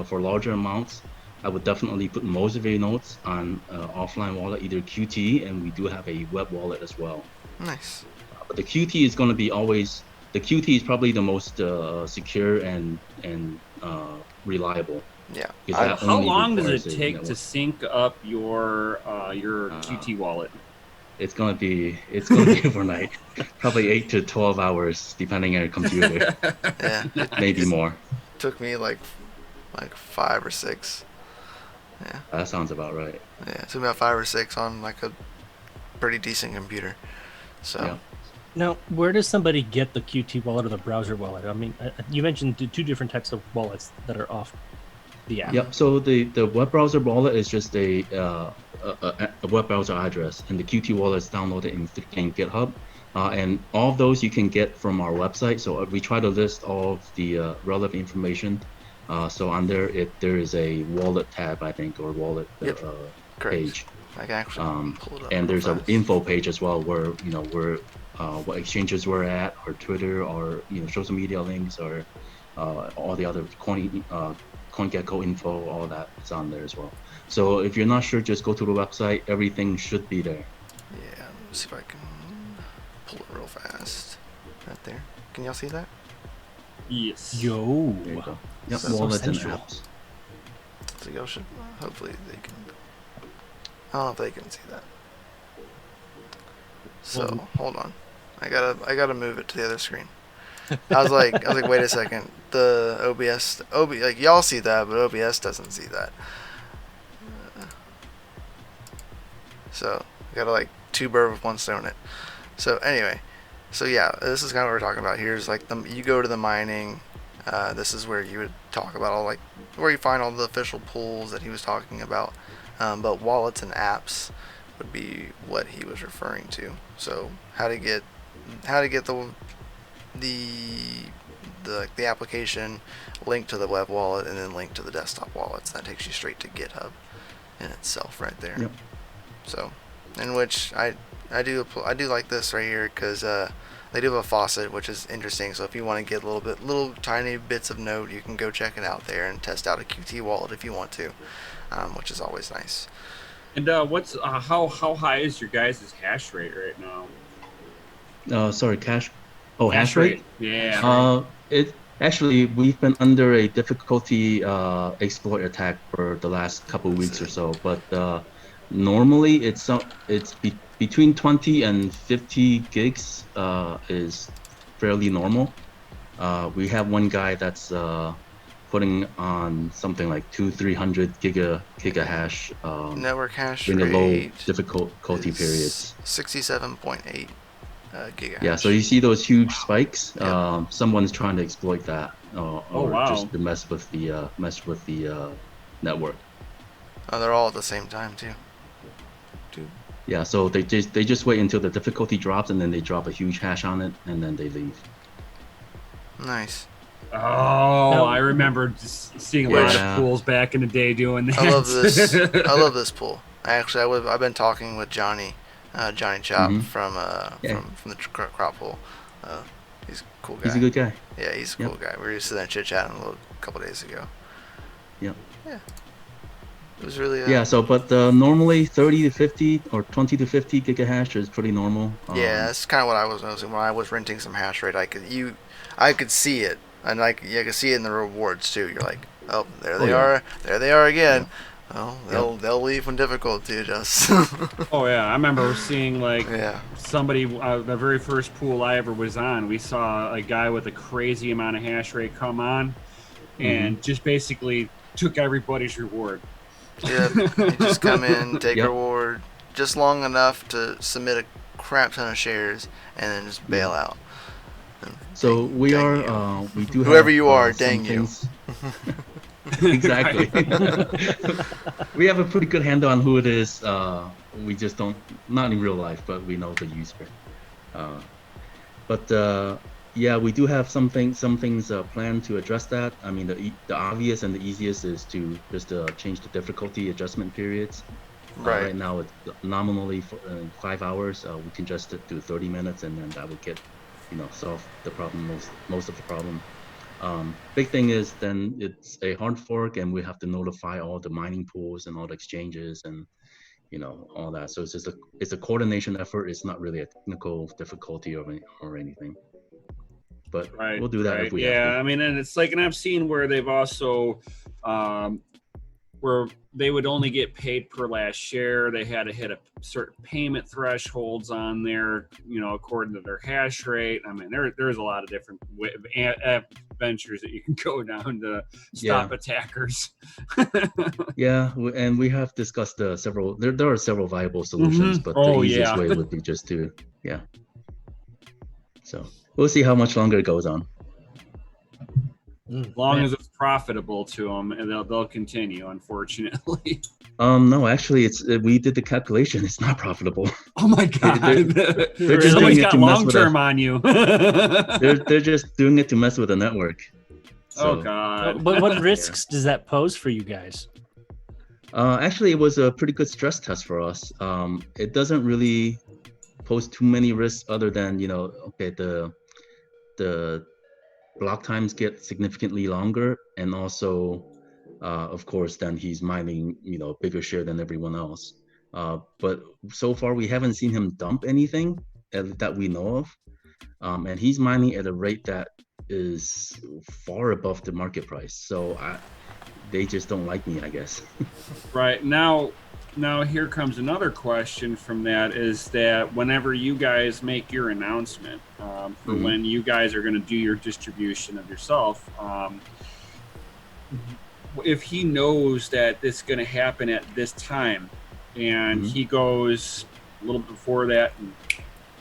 for larger amounts, I would definitely put most of your notes on offline wallet, either QT, and we do have a web wallet as well. Nice. But the QT is going to be always the QT is probably the most secure and reliable Yeah. because that How only long does requires it a take to network. sync up your Uh, QT wallet? it's gonna be overnight, probably 8 to 12 hours, depending on your computer, Yeah. maybe It more. took me like 5 or 6. Yeah. That sounds about right. Yeah. It took me about 5 or 6 on like a pretty decent computer. So Yeah. Now, where does somebody get the QT wallet or the browser wallet? I mean, you mentioned two different types of wallets that are off the app. Yep. So the web browser wallet is just a web browser address, and the Qt wallet is downloaded in GitHub, and all of those you can get from our website. So we try to list all of the relevant information. So on there is a wallet tab, I think, or wallet yep. Correct. page. I can actually pull it up And real there's an fast. info page as well where where what exchanges we're at, or Twitter, or social media links, or all the other CoinGecko info, all that is on there as well. So if you're not sure, just go to the website. Everything should be there. Yeah. Let me see if I can pull it real fast. Right there. Can y'all see that? Yes. Yo. There you go. Yep, So wallets and sensual. apps. to go. Hopefully they can. I don't know if they can see that. So hold on, I gotta move it to the other screen. I was like, wait a second. The OBS, like y'all see that, but OBS doesn't see that. So I gotta like two birds with one stone it. So anyway, so yeah, this is kind of what we're talking about. Here's like you go to the mining. This is where you would talk about all like where you find all the official pools that he was talking about. But wallets and apps would be what he was referring to. So how to get the application link to the web wallet and then link to the desktop wallets. That takes you straight to GitHub in itself right there. Yep. So, in which I do like this right here because they do have a faucet, which is interesting. So if you want to get little tiny bits of node, you can go check it out there and test out a Qt wallet if you want to, which is always nice. And what's how high is your guys' hash rate right now? Sorry, hash rate? Yeah. It actually, we've been under a difficulty exploit attack for the last couple of weeks or so, but normally it's between 20 and 50 gigs is fairly normal. We have one guy that's putting on something like 200-300 giga hash network hash in the rate low difficulty periods. 67.8 giga. Yeah, so you see those huge spikes. Yep. Someone's trying to exploit that, or wow. just to mess with the network. Oh, they're all at the same time too. Yeah, so they just wait until the difficulty drops, and then they drop a huge hash on it, and then they leave. Nice. Oh, I remember just seeing a lot of pools back in the day doing that. I love this. I love this pool. I've been talking with Johnny Chop from the crop pool. He's a cool guy. He's a good guy. Yeah, he's a cool guy. We were just sitting there chit-chatting a couple days ago. Yep. Yeah. It was really but normally 30 to 50 or 20 to 50 gigahash is pretty normal. Yeah, that's kind of what I was noticing when I was renting some hash rate. I could see it, and I could see it in the rewards too. You're like, oh, there they are again. Yeah. Oh, they'll leave when difficulty adjusts. Oh yeah, I remember seeing somebody the very first pool I ever was on. We saw a guy with a crazy amount of hash rate come on, and just basically took everybody's reward. Yeah, you just come in, take a reward just long enough to submit a crap ton of shares, and then just bail out. So we do have whoever you are, dang you. Exactly. We have a pretty good handle on who it is. We just don't, not in real life, but we know the user. We do have some things planned to address that. I mean, the obvious and the easiest is to just change the difficulty adjustment periods. Right now, it's nominally for 5 hours. We can just do 30 minutes, and then that would get, solve the problem, most of the problem. Big thing is then it's a hard fork, and we have to notify all the mining pools and all the exchanges and all that. So it's a coordination effort. It's not really a technical difficulty or anything. But we'll do that if we have to. I mean, and it's like, and I've seen where they've also where they would only get paid per last share. They had to hit a certain payment thresholds on there, according to their hash rate. I mean, there's a lot of different ventures that you can go down to stop attackers. And we have discussed several. There are several viable solutions, but the easiest way would be just to So we'll see how much longer it goes on. As long as it's profitable to them, and they'll continue. Unfortunately. No, actually, we did the calculation. It's not profitable. Oh my god! They're just Somebody's got long term on you. they're just doing it to mess with the network. So. Oh god! But what risks does that pose for you guys? Actually, it was a pretty good stress test for us. It doesn't really pose too many risks other than the block times get significantly longer, and also of course then he's mining bigger share than everyone else, but so far we haven't seen him dump anything that we know of, and he's mining at a rate that is far above the market price. So they just don't like me, I guess. Right. Now here comes another question from that, is that whenever you guys make your announcement for when you guys are going to do your distribution of yourself, if he knows that it's going to happen at this time and he goes a little before that and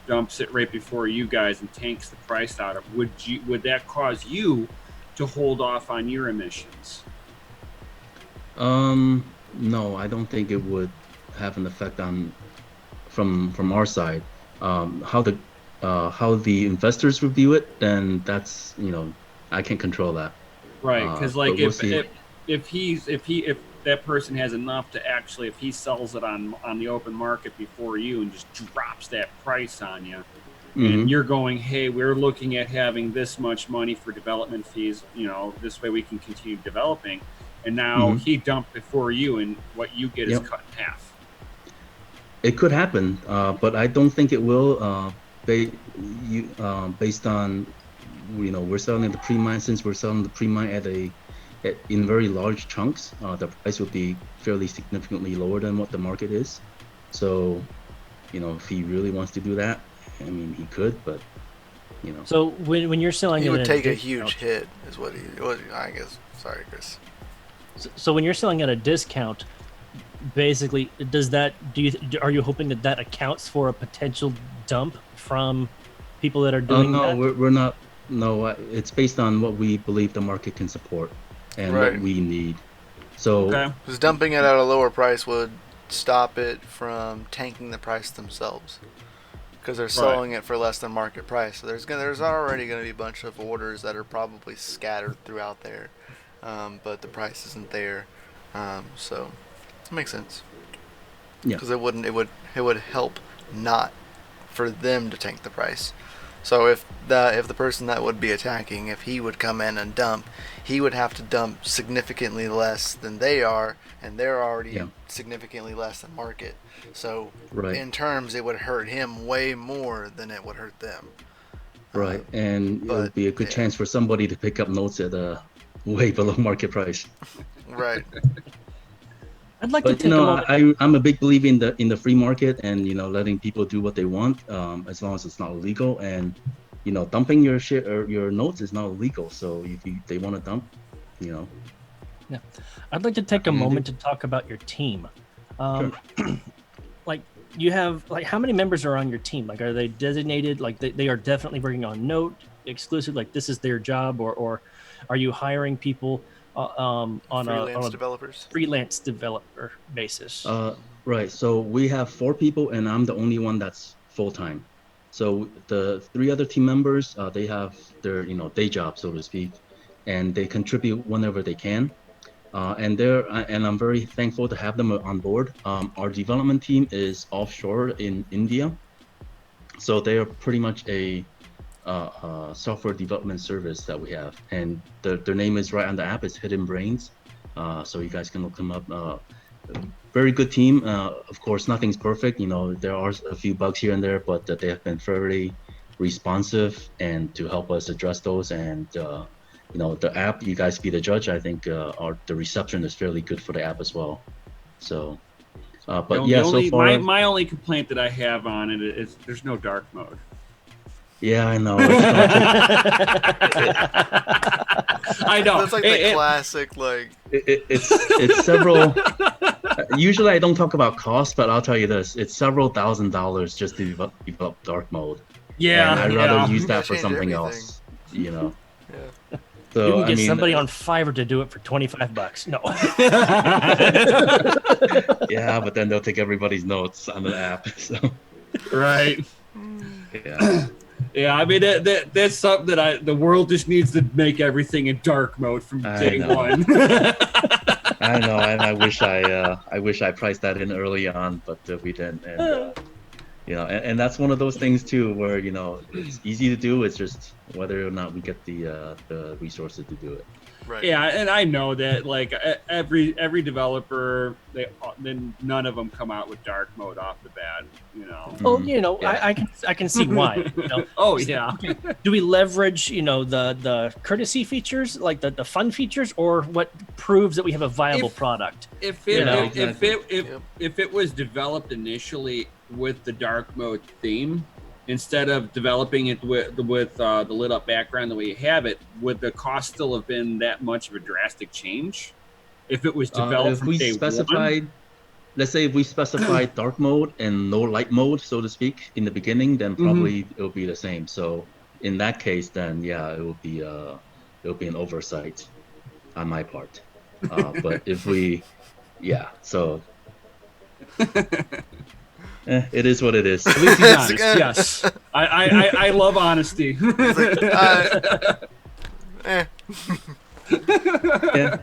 dumps it right before you guys and tanks the price out of, would that cause you to hold off on your emissions? No, I don't think it would have an effect on from our side. How the investors review it, then that's, I can't control that. Right, because like we'll if that person has enough to actually, if he sells it on the open market before you and just drops that price on you, and you're going, hey, we're looking at having this much money for development fees, this way we can continue developing, and now he dumped before you, and what you get is cut in half. It could happen, but I don't think it will. Based on, we're selling the pre-mine. Since we're selling the pre-mine in very large chunks, the price would be fairly significantly lower than what the market is. So, if he really wants to do that, I mean, he could, but So when you're selling, he it would at take a discount, huge hit, is what I guess. Sorry, Chris. So when you're selling at a discount, basically, are you hoping that accounts for a potential dump from people that are doing that? No, we're not. No, it's based on what we believe the market can support and what we need. So, because dumping it at a lower price would stop it from tanking the price themselves, because they're selling it for less than market price. So there's already going to be a bunch of orders that are probably scattered throughout there, but the price isn't there. So it makes sense. Yeah. Because it would help not for them to tank the price. So if the person that would be attacking, if he would come in and dump, he would have to dump significantly less than they are, and they're already significantly less than market. So in terms, it would hurt him way more than it would hurt them. Right, and it would be a good chance for somebody to pick up notes at way below market price. Right. I'd like to take a moment. I'm a big believer in the free market, and letting people do what they want, as long as it's not illegal. And dumping your shit or your notes is not illegal. So if they want to dump, Yeah, I'd like to take a moment to talk about your team. Sure. Like you have, how many members are on your team? Like, are they designated? Like they are definitely working on note exclusive. Like this is their job, or are you hiring people on a developers? Freelance developer basis? Right. So we have 4 people, and I'm the only one that's full time. So the 3 other team members, they have their day job, so to speak, and they contribute whenever they can. And I'm very thankful to have them on board. Our development team is offshore in India, so they are pretty much a software development service that we have, and their name is right on the app. It's Hidden Brains, so you guys can look them up. Very good team. Of course, nothing's perfect. There are a few bugs here and there, but they have been very responsive and to help us address those. And the app, you guys be the judge. I think the reception is fairly good for the app as well. So, but so far, my only complaint that I have on it is there's no dark mode. Yeah, I know. I know. That's like the classic, It's several. Usually, I don't talk about cost, but I'll tell you this: it's several $1,000s just to develop dark mode. Yeah, and I'd rather use that for something else. Yeah. So, you can get somebody on Fiverr to do it for $25. No. Yeah, but then they'll take everybody's notes on the app. So. Right. Yeah. Yeah, I mean that's something that the world just needs to make everything in dark mode from day one. I know, and I wish I priced that in early on, but we didn't. And and that's one of those things too, where it's easy to do. It's just whether or not we get the resources to do it. Right. Yeah, and I know that like every developer, then none of them come out with dark mode off the bat. Well, you know, Yeah. I can see why. You know? Oh yeah. Okay, do we leverage, you know, the courtesy features, like the fun features, or what proves that we have a viable product? If You it know? Exactly. if it was developed initially with the dark mode theme, instead of developing it with the lit up background the way you have it, would the cost still have been that much of a drastic change? If it was developed If from we day one, specified, let's say if we specify dark mode and no light mode, so to speak, in the beginning, then probably it'll be the same. So in that case, then yeah, it'll be an oversight on my part. But if we, yeah, so it is what it is. at least he's honest. It's- Yes, I love honesty. Eh. Yeah.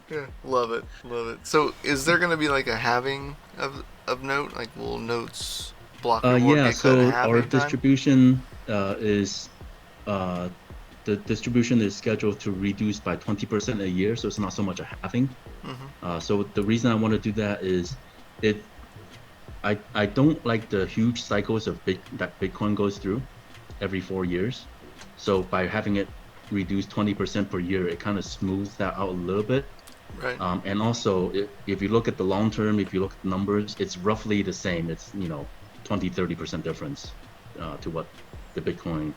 Yeah, love it. So, is there going to be like a halving of note? Like, will notes block reward Yeah. get cut in So half our anytime? distribution is the distribution is scheduled to reduce by 20% a year, so it's not so much a halving. So the reason I want to do that is I don't like the huge cycles of that Bitcoin goes through every 4 years. So by having it reduced 20% per year, it kind of smooths that out a little bit. Right. And also, if you look at the long term, if you look at the numbers, it's roughly the same. It's 20-30% difference to what the Bitcoin.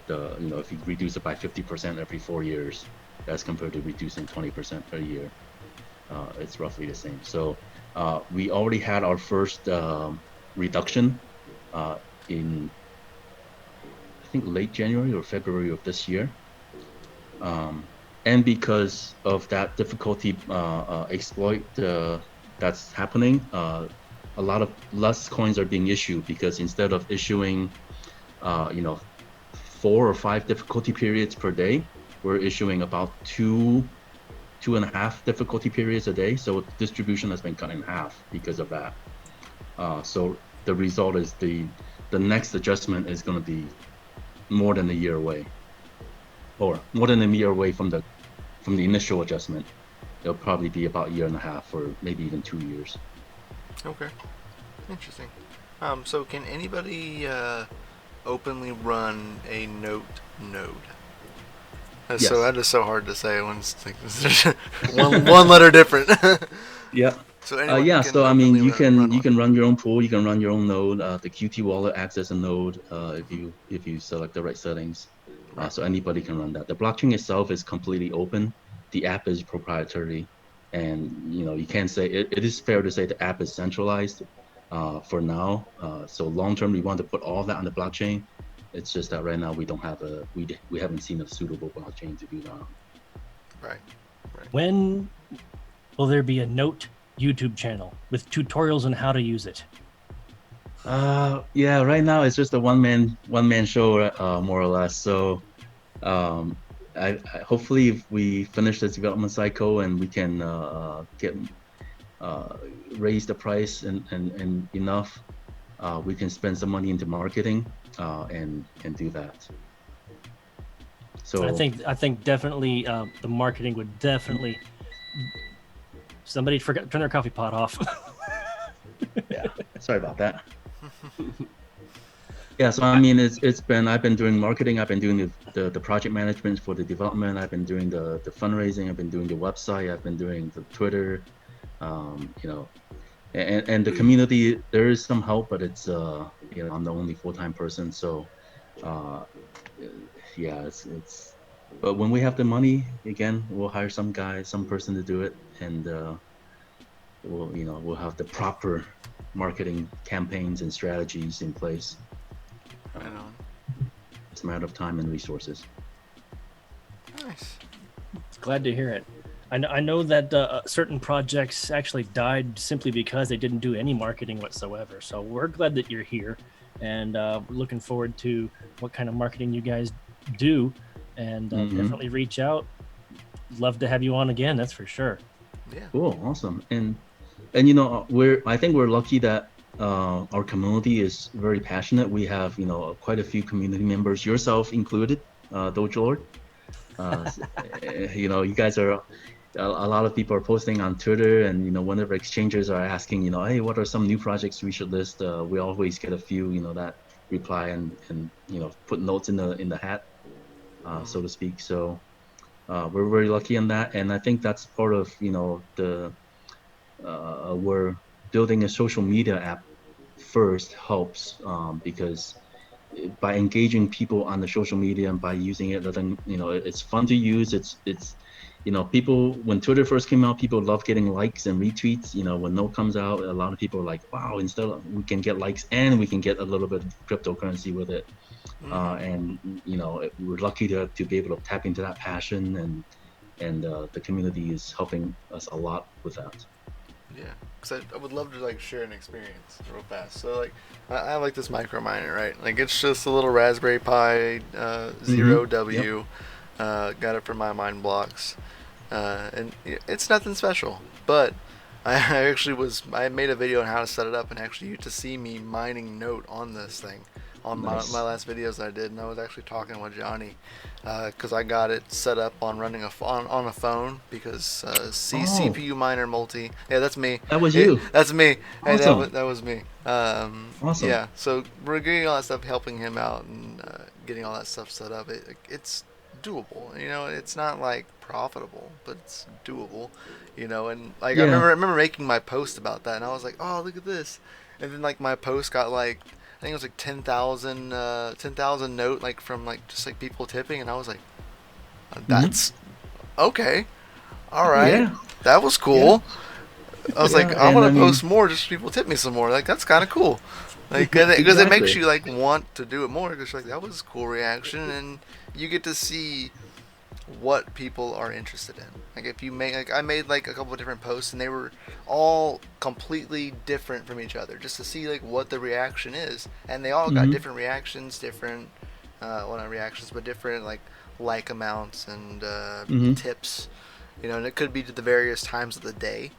If you reduce it by 50% every 4 years, as compared to reducing 20% per year, it's roughly the same. So we already had our first reduction in, I think, late January or February of this year. And because of that difficulty exploit that's happening, a lot of less coins are being issued, because instead of issuing 4 or 5 difficulty periods per day, we're issuing about 2.5 difficulty periods a day. So distribution has been cut in half because of that. So the result is the next adjustment is going to be more than a year away, or more than a year away from the initial adjustment. It'll probably be about a year and a half, or maybe even 2 years. Okay. Interesting. So can anybody openly run a node? Yes. So that is so hard to say when it's like one letter different. Yeah. So anyone Yeah. can So I mean, openly you can one. run your own pool. You can run your own node. The Qt wallet acts as a node if you select the right settings. So anybody can run that. The blockchain itself is completely open. The app is proprietary, and you can't say it is fair to say the app is centralized for now. So long term, we want to put all that on the blockchain. It's just that right now we don't have we haven't seen a suitable blockchain to do that on. Right. When will there be a Note YouTube channel with tutorials on how to use it? Yeah, right now it's just a one man show, more or less. So I hopefully, if we finish this development cycle and we can get raise the price and enough, we can spend some money into marketing and do that. So I think definitely the marketing would definitely. Somebody forgot to turn their coffee pot off. yeah, sorry about that. Yeah, so I mean, I've been doing marketing, I've been doing the project management for the development, I've been doing the fundraising, I've been doing the website, I've been doing the Twitter, and the community. There is some help, but it's I'm the only full-time person, so yeah, it's. But when we have the money, again, we'll hire some person to do it, and we'll have the proper marketing campaigns and strategies in place. Right on. It's a matter of time and resources. Nice. Glad to hear it. I know that certain projects actually died simply because they didn't do any marketing whatsoever. So we're glad that you're here, and we're looking forward to what kind of marketing you guys do, and definitely reach out. Love to have you on again, that's for sure. Yeah. Cool, awesome. And I think we're lucky that our community is very passionate. We have quite a few community members, yourself included, Doge Lord. Uh, you guys are a lot of people are posting on Twitter, and whenever exchanges are asking, hey, what are some new projects we should list? We always get a few, that reply and put notes in the hat, so to speak. So we're very lucky in that, and I think that's part of the we're building a social media app first helps, because by engaging people on the social media and by using it, then it's fun to use. It's people, when Twitter first came out, people love getting likes and retweets. When Note comes out, a lot of people are like, wow, instead of we can get likes and we can get a little bit of cryptocurrency with it. And we're lucky to be able to tap into that passion, and the community is helping us a lot with that. Yeah, because I would love to like share an experience real fast. So like, I have like this micro miner, right? Like it's just a little Raspberry Pi 0W. Yep. Got it from my mind blocks, and it's nothing special. But I made a video on how to set it up, and actually you to see me mining Note on this thing on Nice. my last videos I did, and I was actually talking with Johnny because I got it set up on running on a phone because CPU miner multi. Yeah, that's me. That was you. That's me. Hey, Awesome. that was me. Awesome. Yeah, so we're getting all that stuff, helping him out, and getting all that stuff set up. It's doable. It's not like profitable, but it's doable. And like Yeah. I remember making my post about that, and I was like, oh, look at this. And then like my post got like I think it was like 10,000 note like from like just like people tipping, and I was like, that's okay, all right, Yeah. that was cool. I was like, Yeah, I and I want to mean, post more just so people tip me some more. Like that's kind of cool. Like because it makes you like want to do it more because like that was a cool reaction, and you get to see what people are interested in. Like if you make like I made like a couple of different posts and they were all completely different from each other just to see like what the reaction is, and they all got different reactions, different well not reactions but different like amounts and tips, and it could be to the various times of the day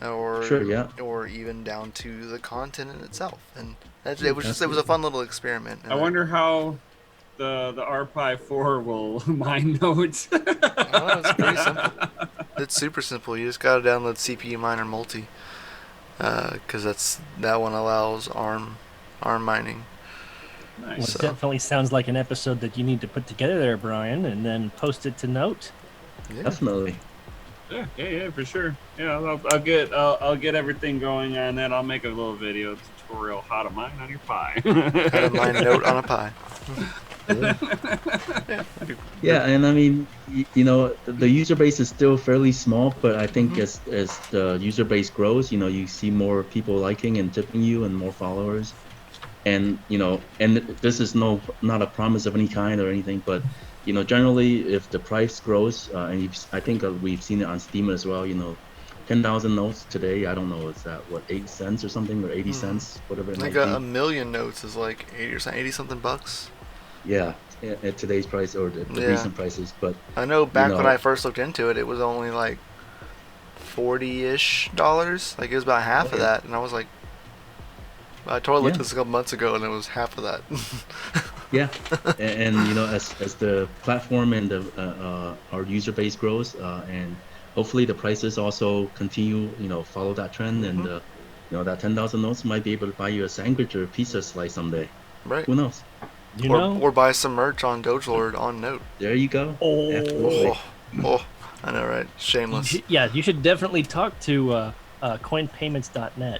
or Sure, yeah. or even down to the content in itself, and it was a fun little experiment. I wonder how the RPi 4 will mine nodes. Oh, it's pretty simple. It's super simple. You just gotta download CPU Miner Multi, because that one allows ARM mining. Nice. Well, it definitely sounds like an episode that you need to put together there, Brian, and then post it to Note. Yeah. Definitely. Yeah, for sure. Yeah, I'll get everything going on that. I'll make a little video tutorial how to mine on your Pi. How to mine Note on a Pi. Yeah, and I mean, the user base is still fairly small, but I think as the user base grows, you see more people liking and tipping you and more followers. And and this is not a promise of any kind or anything, but generally if the price grows, and I think we've seen it on Steam as well, 10,000 notes today, I don't know, is that what, 8 cents or something, or 80 cents, whatever it might Like be. a million notes is like 80 something bucks. Yeah, at today's price or the recent prices, but I know back when I first looked into it, it was only like $40-ish. Like it was about half of that, and I was like, I totally looked at this a couple months ago, and it was half of that. Yeah, and as the platform and the our user base grows, and hopefully the prices also continue, follow that trend, and that 10,000 notes might be able to buy you a sandwich or a pizza slice someday. Right. Who knows? Or buy some merch on DogeLord on Note. There you go. Oh, I know, right? Shameless. You should definitely talk to coinpayments.net.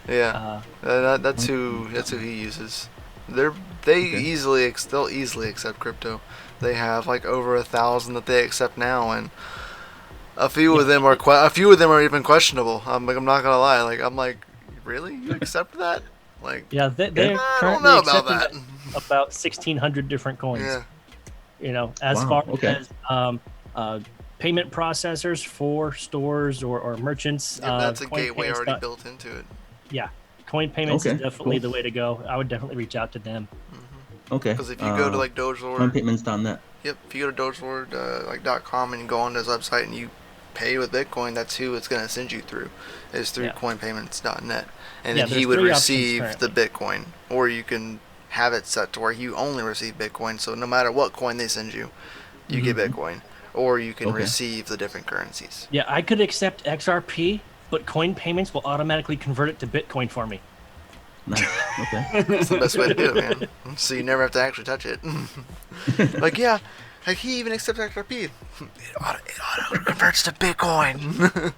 Yeah, that's who he uses. They'll easily accept crypto. They have like over 1,000 that they accept now, and a few of them are even questionable. I'm not gonna lie. Like I'm like, really? You accept that? Like they're I currently don't know about accepting that. about 1,600 different coins. Yeah. As far as payment processors for stores or merchants. Yeah, that's a gateway already built into it. Yeah, Coin Payments is definitely the way to go. I would definitely reach out to them. Okay. Because if you go to like DogeLord, coinpayments.net. Yep. If you go to DogeLord like .com and you go on his website and you pay with Bitcoin, that's who it's going to send you through. Is through coinpayments.net, and then he would receive the Bitcoin, or you can have it set to where you only receive Bitcoin. So no matter what coin they send you, you get Bitcoin, or you can Okay. receive the different currencies. Yeah, I could accept XRP, but coin payments will automatically convert it to Bitcoin for me. Nice. Okay. That's the best way to do it, man. So you never have to actually touch it. Like, yeah, like he even accepts XRP. It auto converts to Bitcoin.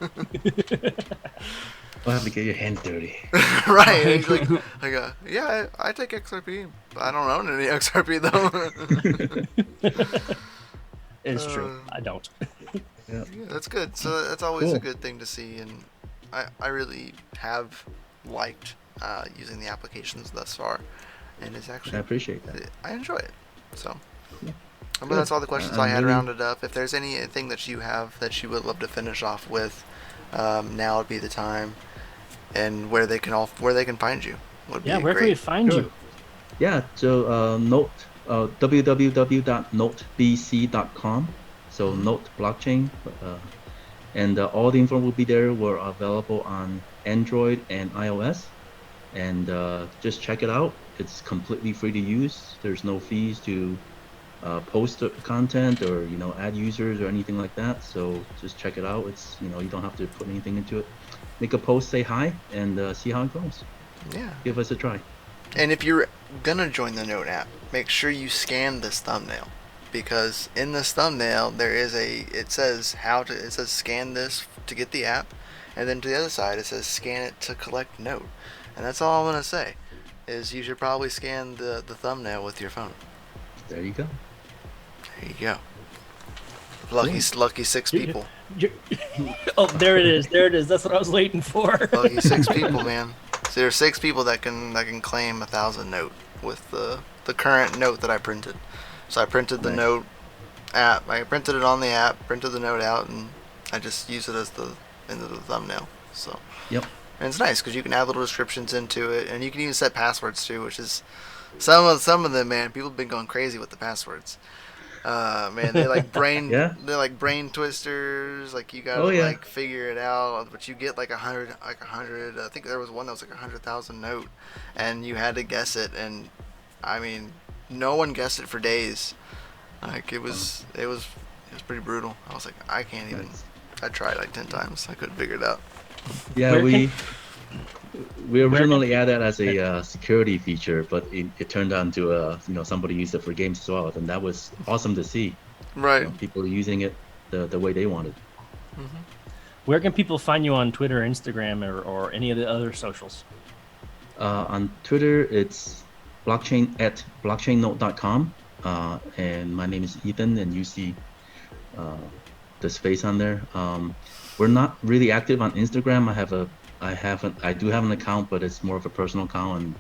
We'll have to get your hands dirty. Right. And he's like yeah, I take XRP. I don't own any XRP though. It's true. I don't. Yeah. Yeah, that's good. So that's always a good thing to see, and I really have liked using the applications thus far, and it's actually I appreciate that. I enjoy it. So, Yeah. but that's all the questions I'm I had really- rounded up. If there's anything that you have that you would love to finish off with, now would be the time, and where they can find you would Yeah, be where can we great. find Sure. you? Yeah, so www.notebc.com. So Note blockchain, and all the info will be there. We're available on Android and iOS, and just check it out. It's completely free to use. There's no fees to post the content or add users or anything like that. So just check it out. It's you don't have to put anything into it. Make a post, say hi, and see how it goes. Yeah. Give us a try. And if you're gonna join the Note app, make sure you scan this thumbnail, because in this thumbnail it says scan this to get the app, and then to the other side it says scan it to collect Note. And that's all I'm gonna say, is you should probably scan the thumbnail with your phone. There you go. There you go. Lucky 6 people. Oh, there it is. There it is. That's what I was waiting for. Lucky 6 people, man. So there are 6 people that can claim 1,000 Note with the current Note that I printed. So I printed the Nice. Note app. I printed it on the app, printed the Note out, and I just use it as the thumbnail. So Yep. and it's nice because you can add little descriptions into it, and you can even set passwords too, which is some of them, man. People have been going crazy with the passwords. Man, they like brain Yeah. they're like brain twisters. Like you gotta Oh, yeah. like figure it out, but you get like 100. I think there was one that was like 100,000 Note, and you had to guess it, and I mean, no one guessed it for days. Like it was pretty brutal. I was like, I can't even. Nice. I tried like 10 times. I couldn't figure it out. Yeah, Where we Where originally added that as a security feature, but it turned out to somebody used it for games as well, and that was awesome to see. Right. People using it the way they wanted. Where can people find you on Twitter, Instagram, or any of the other socials? On Twitter, it's blockchain@blockchainnote.com, and my name is Ethan, and you see the space on there. We're not really active on Instagram. I do have an account, but it's more of a personal account, and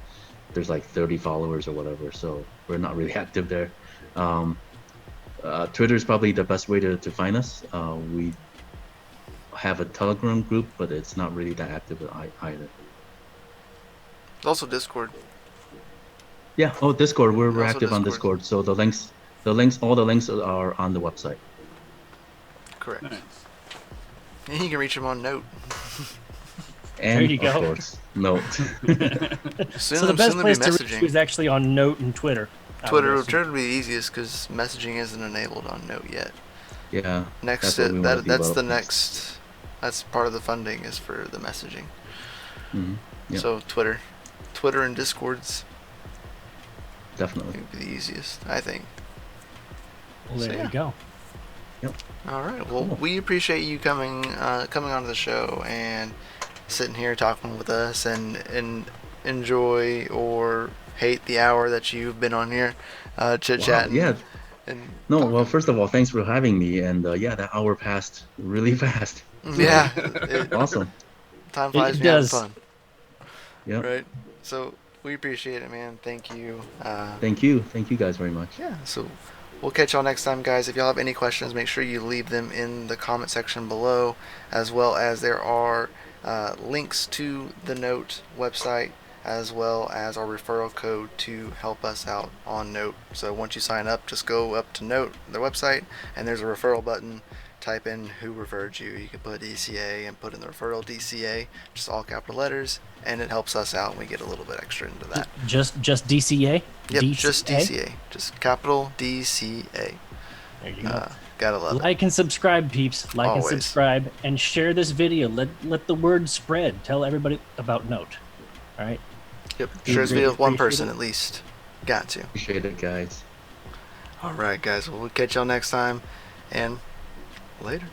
there's like 30 followers or whatever, so we're not really active there. Twitter is probably the best way to find us. We have a Telegram group, but it's not really that active either. There's also Discord. Yeah. Oh, Discord. We're Also active on Discord. Discord, so all the links are on the website. Correct. Nice. And you can reach them on Note. And you of go. course, Note. So the best place to reach you is actually on Note and Twitter. I would Twitter assume. would be the easiest because messaging isn't enabled on Note yet. Yeah. Next, that's what we wanna that's the develop next. That's part of the funding is for the messaging. Mhm. Yep. So Twitter and Discords Definitely. would be the easiest, I think. Well, So, there yeah. you go. All right. Well, Cool. we appreciate you coming onto the show and sitting here talking with us and enjoy or hate the hour that you've been on here chit chatting. Yeah. And No. talking. Well, first of all, thanks for having me, and that hour passed really fast. Yeah. Awesome. Time flies It when you're having does. fun. Yeah. Right. So we appreciate it, man. Thank you. Thank you guys very much. Yeah. So we'll catch y'all next time, guys. If y'all have any questions, make sure you leave them in the comment section below, as well as there are links to the Note website, as well as our referral code to help us out on Note. So once you sign up, just go up to Note, their website, and there's a referral button. Type in who referred you. You can put DCA and put in the referral DCA, just all capital letters, and it helps us out, and we get a little bit extra into that. Just DCA. Yep, DCA? just DCA, just capital DCA. There you go. Gotta love it. Like and subscribe, peeps. Like Always. and subscribe, and share this video. Let the word spread. Tell everybody about Note. All right. Yep. Share this video with one Appreciate person it. at least. Got to. Appreciate it, guys. All right, guys. Well, we'll catch y'all next time, and later.